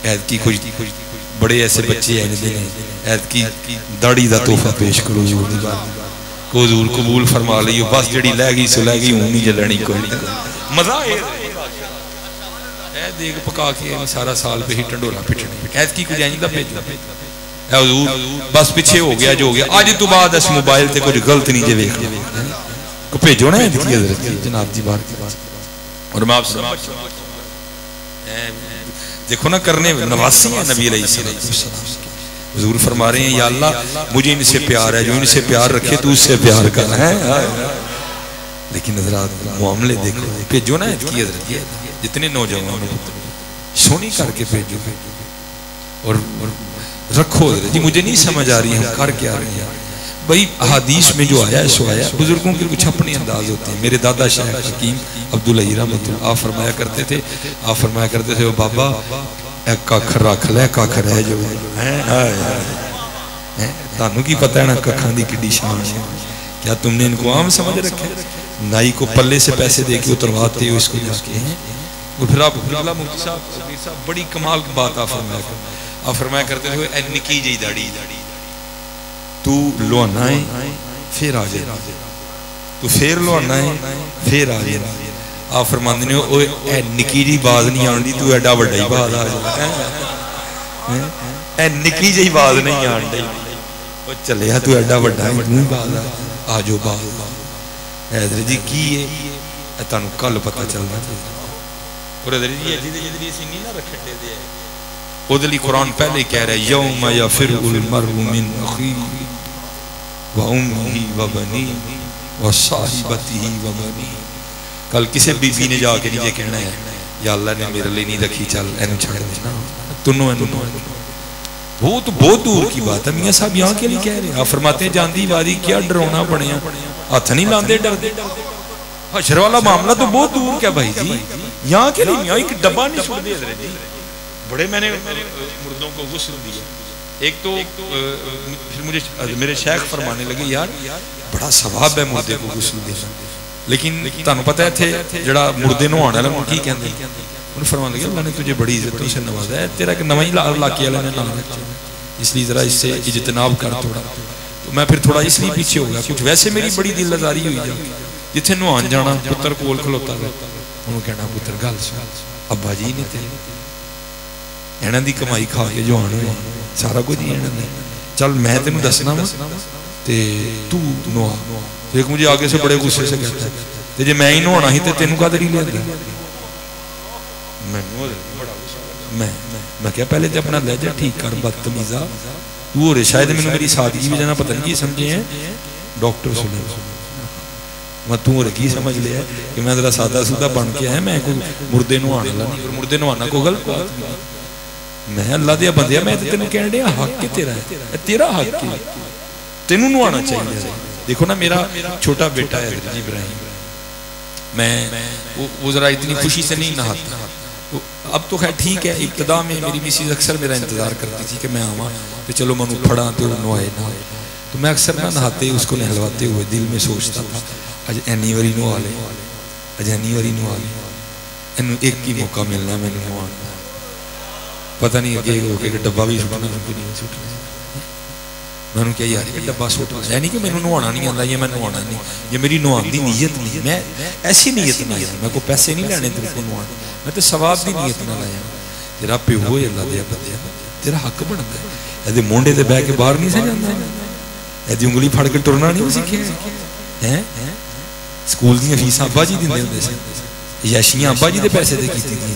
ऐद की कोई बड़े ऐसे बच्चे हैं ऐद की दाढ़ी का तोहफा पेश करो को हजूर कबूल फरमा लियो, बस जी लै गई सो लै गई, हूं नहीं जलनी कोई मजा देख पका के सारा साल पे ही ढंडोरा पिटनी। ऐद की कुछ इंज दा भेजो हजूर बस पिछे हो गया जो हो गया, अज तो बाद इस मोबाइल से कुछ गलत नहीं जे वेख को भेजो ना ऐद की हजरत जनाब जी बाहर के बाद। और मैं आपसे देखो ना करने नवासी है नबी अलैहिस्सलाम, हुजूर फरमा रहे हैं या अल्लाह मुझे इनसे प्यार है, जो इनसे प्यार रखे तू उससे प्यार कर है। लेकिन हजरात मामले देखो, भेजो ना इसकी हजरत जितने नौजवान सोनी करके भेजो और रखो जी। मुझे नहीं समझ आ रही हम कर क्या रहे हैं भाई। अहादीस में जो आया है सो आया, बुजुर्गों के कुछ अपने अंदाज होते हैं। मेरे दादा शाह हकीम अब्दुल्लाह रहमतुल्लाह आप फरमाया करते थे, ओ बाबा कख रख लै, कख रह जो तानू की पता है ना कखा की किड्डी शान है, क्या तुमने इनको आम समझ रखे? नाई को पल्ले से पैसे दे के उतरवाते हो इसको जाके। और फिर आप मुफ्ती साहब बड़ी कमाल की बात आप फरमाया करते थे, निकी जी दाढ़ी तू लुहाना है फिर आ जाए, तू फिर लुहाना है फिर आ जाए। आप फरमाते ने निकी जी बाज नहीं आती, तू एडा वड्डा ही बाज आ जाए, निकी जी बाज नहीं आती चलिया तू एडा वड्डा बाज आ जाओ बाज। हैदर जी की है तुहानू कल पता चलना चाहिए। और हैदर जी नहीं ना रखने दे उदली कुरान पहले कह रहा है यौम यफिरुल मरउ मिन अखीही व उम्मिही व बनीही व साहिबतिही व बनीही। कल किसी बीबी ने जाके नहीं कहना है या अल्लाह ने मेरे लिए नहीं रखी, चल इनू छड़ देना तुनो वो तो बहुत दूर की बात है। मियां साहब यहाँ के लिए कह रहे हैं। आप फरमाते हैं जानदी बारी क्या डरावना बनया, हाथ नहीं लाते डरते। हशर वाला मामला तो बहुत दूर क्या भाई जी, यहाँ के लिए एक डब्बा नहीं छोड़ते जी। बड़े मैंने मुर्दों को गुस्ल दिया। एक तो फिर मुझे मेरे शेख फरमाने लगे यार बड़ा सवाब है मुर्दे को गुस्ल देना, लेकिन तुहानू पता है थे जड़ा मुर्दे नहाने वाला की कहते उन्हें फरमान लगे अल्लाह ने तुझे बड़ी इज्जतों से नवाजा है, तेरा एक नवा ही इलाके वाले ने नाम रखा, इसलिए जरा इससे इज्तनाब कर थोड़ा। तो मैं फिर थोड़ा इसलिए पीछे हो गया। कुछ वैसे मेरी बड़ी दिल लजारी हुई जा जिथे नहान जाना पुत्र कोल खलोता गया उन्होंने कहना पुत्र गल सुन अब्बा जी ने तेरे इन्हां दी कमाई खा के जवान होए सारा कुछ ही इन्हां ने, चल मैं तेनू दसना वा ते तू नहा। एक मुझे आगे से बड़े गुस्से से कहता है ते जे मैं ही नहाना ही ते तेनू काहदे नहीं लियांदा। मैं क्या पहले तो अपना लहजा ठीक कर बदतमीजा तू हो रहे शायद मैंने मेरी सादगी भी जाना पता नहीं समझे हैं डॉक्टर सुने मैं तू और की समझ लिया कि मैं जरा सादा सूदा बन के आया, मैं कोई मुर्दे नहाने वाला नहीं, मुर्दे नहाना को गलत बात मैं अल्लाह दिया बंदिया मैं तेन कह रहा हक कि तेरा है, तेरा हक है तेनू नहाना चाहिए। देखो ना मेरा छोटा बेटा है जी इब्राहिम, मैं वो जरा इतनी खुशी से नहीं नहाता। अब तो खैर ठीक है, इब्तदा में मेरी मिसेज अक्सर मेरा इंतजार करती थी कि मैं आवा तो चलो मनु फड़ा तो नहाए ना, तो मैं अक्सर ना नहाते उसको नहलवाते हुए दिल में सोचता था अज एनी वारी नहा ले, अज एनी वारी नहा ले, इनू एक ही मौका मिलना मैंने नहाना, पता नहीं अगे होके डब्बा भी सुटना कि नहीं सुटना। मैंने क्या यार ये डब्बा सुटना है नहीं कि मैंने नहाना नहीं आता, ये मैं नहाना नहीं, ये मेरी नहाने की नीयत नहीं, मैं ऐसी नीयत नहीं है, मैं को पैसे नहीं लेने तेरे को नहाने, मैं तो सवाब की नीयत ना लाया। तेरा प्यो अल्लाह दिया बंदिया तेरा हक बनता है, यदि मोंडे से बह के बाहर नहीं से जाता, यदि उंगली फड़ के टुरना नहीं सीखे हैं। स्कूल दी फीसा अब्बा जी दिंदे हुंदे सी, यशियां अब्बा जी के पैसे दे कीती दी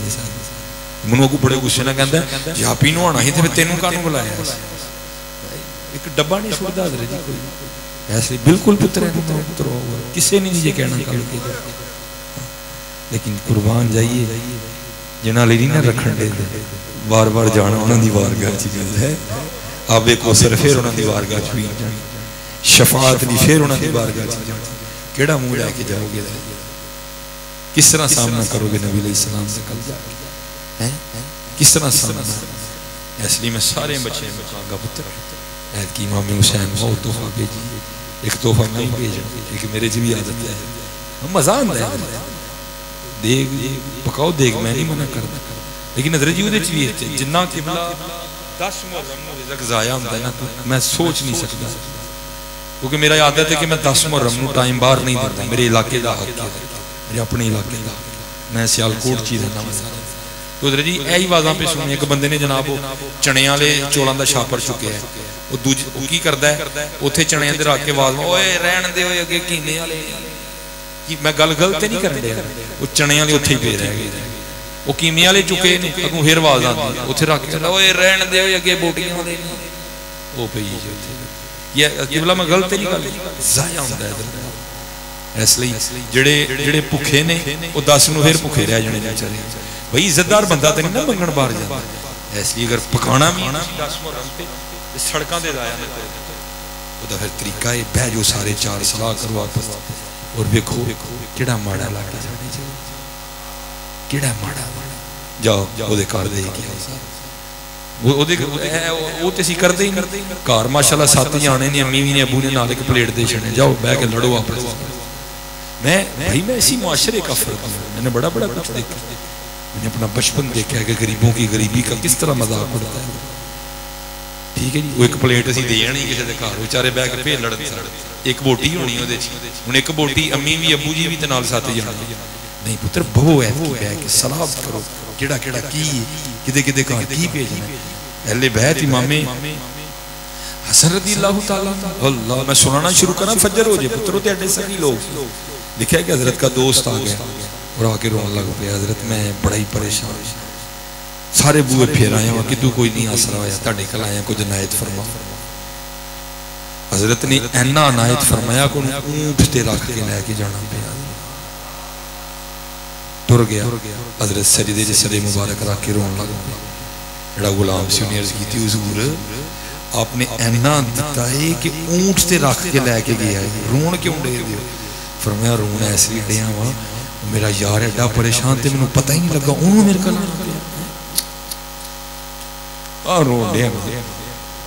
मैनू अगू बड़े गुस्से नाल कहंदा जे आप ही नहाना ही ते तेनू कानू बुलाया, एक डब्बा नहीं छुड़दा हजरत जी कोई ऐसे बिल्कुल पुत्र है किसी ने नहीं ये कहना कल के, लेकिन कुर्बान जाइए जिन्हां लई नहीं ना रखण दे बार बार जाना उन्हां दी वारगाह च है, आबे कोसर फिर उन्हां दी वारगाह च भी शफाअत दी फिर उन्हां दी वारगाह च जाना, केड़ा मुंह लैके जाओगे। किस तरह सामना करोगे नबी अलैहिस्सलाम से कल जाके, हैं किस तरह सामना? इसलिए मैं सारे बच्चे में कहूँगा पुत्र ऐद की इमाम हुसैन बहुत तोहफा भेजी, एक तोहफा मैं भेजा, एक मेरे जी भी आदत है, मजा आता है देख पकाओ देख, मैं नहीं मना करता, लेकिन हज़रत जी उहदे च भी जिन्ना किबला 10 मुहर्रम नूं रिज़्क ज़ाया होंदा है ना, तो मैं सोच नहीं सकता, क्योंकि मेरा आदत है कि मैं 10 मुहर्रम नूं टाइम बाहर नहीं देता, मेरे इलाके का हक है, मेरे अपने इलाके का, मैं सियालकोट च ही रहना। तो हज़रत जी यही आवाज़ां पे सुनी, एक बंदे ने जनाब चने वाले चौलों का छापर चुके है, वो दूजी की करता है उत्थे चने दे रख के आवाज़ ओए रहन दे अगे कीने वाले, कि मैं गल गलत नहीं कर रहा, वो चने वाले उत्थे ही पे रह गए, वो कीमे वाले चुके ने अगों फिर आवाज़ आती उत्थे रख के ओए रहन दे अगे बोटियां वाले वो पई जी उत्थे, ये किबला मैं गलत नहीं कर ज़ाया होंदा है। इसलिए जेड़े जेड़े भुखे ने वो 10 नूं फिर भुखे रह जाने बेचारे, भाई इज्जतदार बंदा तो नहीं ना मंगण बाहर जाता, इसलिए अगर पकाना भी 10 मुहर्रम पे सड़कों से जाया ना तो फिर तरीका है बह जो सारे चार सलाह करो आपस और वेखो केड़ा माड़ा लागे केड़ा माड़ा जाओ ओदे घर दे वो तो असीं करते ही घर माशाल्लाह 7 जाने ने, अम्मी भी ने अबू ने नाल एक प्लेट दे छड़े, जाओ बह के लड़ो आपस। मैं भाई मैं इसी मुआशरे का फर्क हूँ, मैंने बड़ा बड़ा कुछ देखा, मैंने अपना बचपन देखा है कि गरीबों की गरीबी का किस तरह मजाक उड़ता है, ठीक है जी। वो एक प्लेट असीं दे आनी किसी के घर, बेचारे बह के फिर लड़न, एक बोटी होनी उहदे च, हुण एक बोटी अम्मी भी अबू जी भी ते नाल 7 जाने, नहीं पुत्र बहो है कि बह के सलाह करो केड़ा केड़ा की किदे किदे घर की भेजना। पहले बैत इमामे हसन रज़ियल्लाहु ताला अल्लाह, मैं सुनाना शुरू करा फजर हो जाए पुत्रों, ते एडे सही लोग लिखा है कि हजरत का दोस्त आ गया और आके रोने लग पे, हजरत मैं बड़ा ही परेशान, सारे बूहे फेर आया वहां कि तू कोई नहीं आसरा होया, तुहाडे कल आया कुछ इनायत फरमा। हजरत ने इन्ना इनायत फरमाया को ऊंट ते रख के लेके जाना पिया, टुर गया, हजरत सजदे च सरे मुबारक रख के रोन लग पिया। जड़ा गुलाम सी उन्हें अर्ज की हुजूर आपने इन्ना दिता है कि ऊंट से रख के लैके गया है, रोन क्यों डे दियो? फरमाया रोना इसलिए डिया वा मेरा यार एडा परेशान थे मैनू पता ही नहीं लगा उन्होंने मेरे को रोन डिया।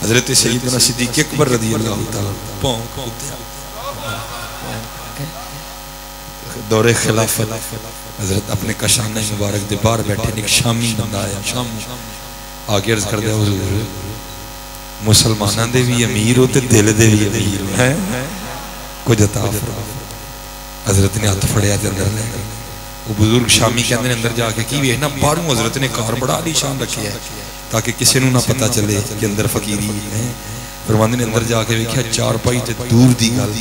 हजरत सैयदना सिद्दीक़ अकबर रज़ियल्लाहु ताला दौरे खिलाफत हजरत अपने कशाने मुबारक दे बाहर बैठे एक शामी बंदा आया, शाम आगे अर्ज कर दिया हुजूर मुसलमाना दे भी अमीर हो ते दिल दे भी अमीर है कुछ अता फरमाओ। हजरत ने हाथ फड़िया ते अंदर ले गए, वो बुजुर्ग शामी कहते हैं अंदर जाके की वे ना बाहरों हजरत ने कार बड़ा आलीशान रखी है ताकि किसी को ना पता चले कि अंदर फकीरी है। फरमांदे ने अंदर जाके वेख्या चार पाई ते दूर दी गल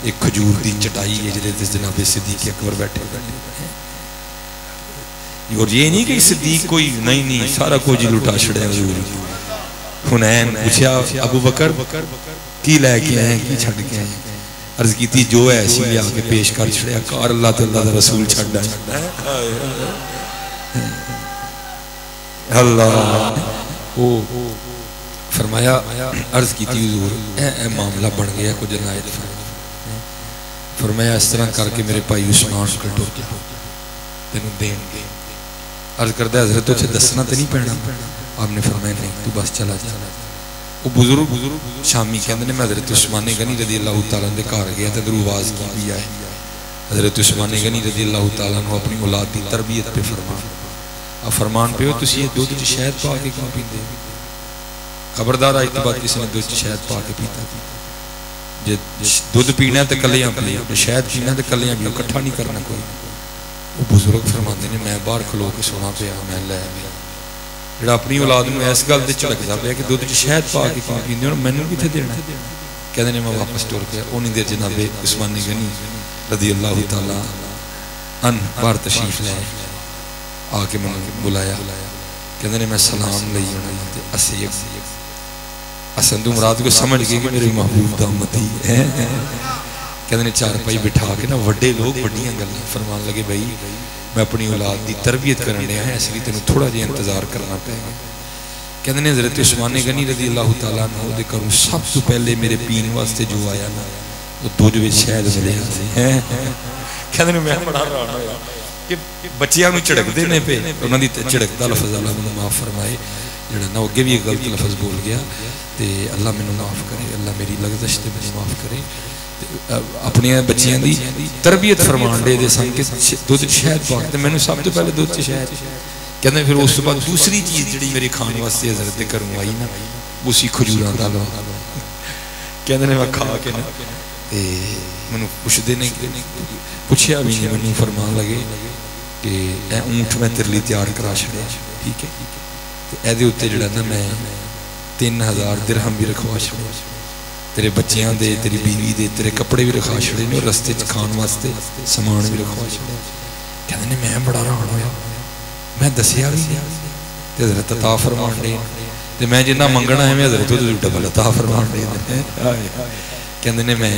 एक खजूर दी चटाई है जिहदे जनाब सिद्दीक़ अकबर बैठे और ये नहीं कि सिद्दीक कोई नहीं नहीं सारा कुछ लुटा छड़े। हुनैन पूछा अबू बकर की लैके आए की छड़ के आए, अर्ज की जो है ऐसी आके पेश कर छड़िया कार अल्लाह ते अल्लाह दा रसूल छड़ आए। अल्लाह ओ फरमाया अर्ज की हुजूर ए मामला बन गया कुछ इनायत फरमाया इस तरह करके मेरे भाई उस्मान को टुर जा तेनू देंगे। अर्ज करता हजरत तुझे दसना तो नहीं पैना? आपने फरमाया नहीं तू बस चला जा। वो बुजुर्ग शामी कहते हैं मैं हजरत उस्मान गनी रज़ियल्लाहु ताला दे घर गया तो आवाज़ की भी आए हजरत उस्मान गनी रज़ियल्लाहु ताला को अपनी औलाद की तरबियत पे फरमान पे हो तुम ये दूध च शहद पा के क्यों पीते? खबरदार आज तो बाद किसी ने दूध च शहद पा के पीता, जे दूध पीना तो कलियां पियो, शहद पीना तो कलियां पियो, इकट्ठा नहीं करना कोई। वो बुजुर्ग फरमाते ने मैं बाहर खलो के सोना पिया मैं लै जो अपनी औलाद में इस गल से झड़कता पाया कि दुध च शहद पा के क्यों पींदे हो, मैनू कित्थे देना? कहते ने मैं वापस टुर गया। उन्नी देर जनाबे उस्मान गनी रज़ियल्लाहु ताला अन बाहर तशरीफ ले आके मैंने बुलाया, कहते ने मैं सलाम लई असन तू मुराद को समझ गए कि मेरे महबूब दा उम्मती है। कहते ने चार पाई बिठा के ना वड्डे लोग वड्डियां गल्लां फरमान लगे भाई मैं अपनी औलाद की तरबियत करन दिया है इसलिए तेन थोड़ा जिहा इंतजार करना पेगा। कहते ने हज़रत उस्मान गनी रज़ियल्लाहु ताला अन्हु दे घरों सब तो पहले मेरे पीने वास्ते जो आया ना वो दूध विच शहद मिलिया सी। कहते ने मैं बड़ा हैरान होया कि बच्चियां नूं झिड़कदे ने पे उन्हां दी झिड़क दा लफज़ अल्लाह मैनूं माफ़ फरमाए जिहड़ा ना अगे भी गलत लफज़ बोल गया तो अल्लाह मैनूं माफ़ करे अल्लाह मेरी लग़ज़श ते मैनूं माफ़ करे अपनी बच्चियां दी तरबियत फरमान दे सन कि दुध शहद पा के मैनूं सब तो पहले दुध शहद कहते फिर उस तो बाद दूसरी चीज़ जी मेरे खाने वास्ते हज़रत दे घरों आई ना उसी खजूरां दा हलवा कहते मैं खा के ना मैनूं पुछदे ने पुछया भी नहीं मैनूं फरमान लगे कि ए ऊँट मैं तेरे लिए तैयार करा छड़िया ठीक है तो ये उत्ते जिहड़ा ना मैं 3000 दिरहम भी रखवा छड़े तेरे बच्चियां दे तेरी बीवी दे तेरे कपड़े भी रखा छड़े ने रस्ते च खाण वास्ते समान भी रखवा छड़े कहते ने मैं बड़ा हैरान होया मैं दसिया भी नहीं ते हज़रत अता फरमान दे ते मैं जिन्ना मंगना है मैं हज़रत तो डबल अता फरमान दे कहते ने मैं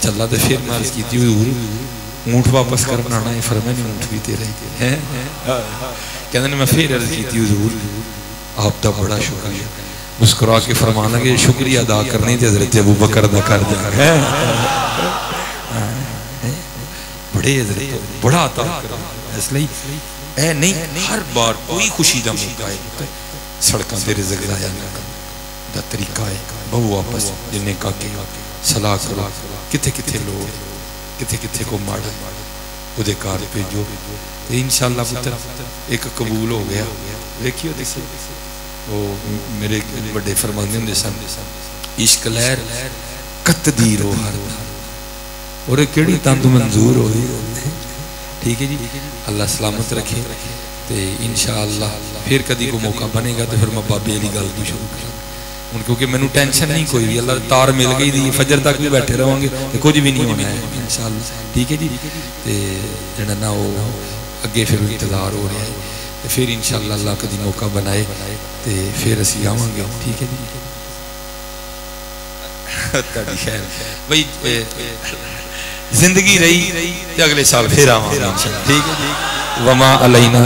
चला तो फिर मैं अर्ज़ कीती हुजूर ऊँट वापस कर बनाना है फरमाया नहीं ऊँट भी तेरा ही है कहते ने मैं फिर अर्ज़ कीती हुजूर आपका बड़ा शुक्रिया मुस्कुरा के फरमान लगे शुक्रिया अदा करने थे हज़रत अबू बकर दा कर दिया है बड़े हज़रत बड़ा अता करो इसलिए ए नहीं हर बार कोई खुशी का मौका है सड़कों से रिज़्क़ ज़ाया दा तरीका है बहु वापस जिन्हें काके सलाह करो किथे किथे लोग किथे किथे को माड़ा उहदे घर भेजो तो इंशाअल्लाह पुत्र एक कबूल हो गया देखियो देखियो वो मेरे बड़े फरमाने होंदे सन इश्क लहर कतदीर हो हर और केड़ी तंद मंजूर हो ठीक है जी अल्लाह सलामत रखे तो इंशाअल्लाह फिर कभी को मौका बनेगा तो फिर मैं बाबे वाली गल भी शुरू करूँ हूँ क्योंकि मैनू टेंशन नहीं कोई भी अल्लाह तार मिल गई दी फजर तक भी बैठे रहोगे तो कुछ भी नहीं होना है इंशाअल्लाह ठीक है जी तो जिहड़ा ना वो अगे फिर इंतजार हो रहा है तो फिर इंशाअल्लाह अल्लाह कभी मौका बनाए तो फिर असीं आवांगे ठीक है जी खैर भाई जिंदगी रही तो अगले साल फिर आवांगे ठीक है जी वमा अलैना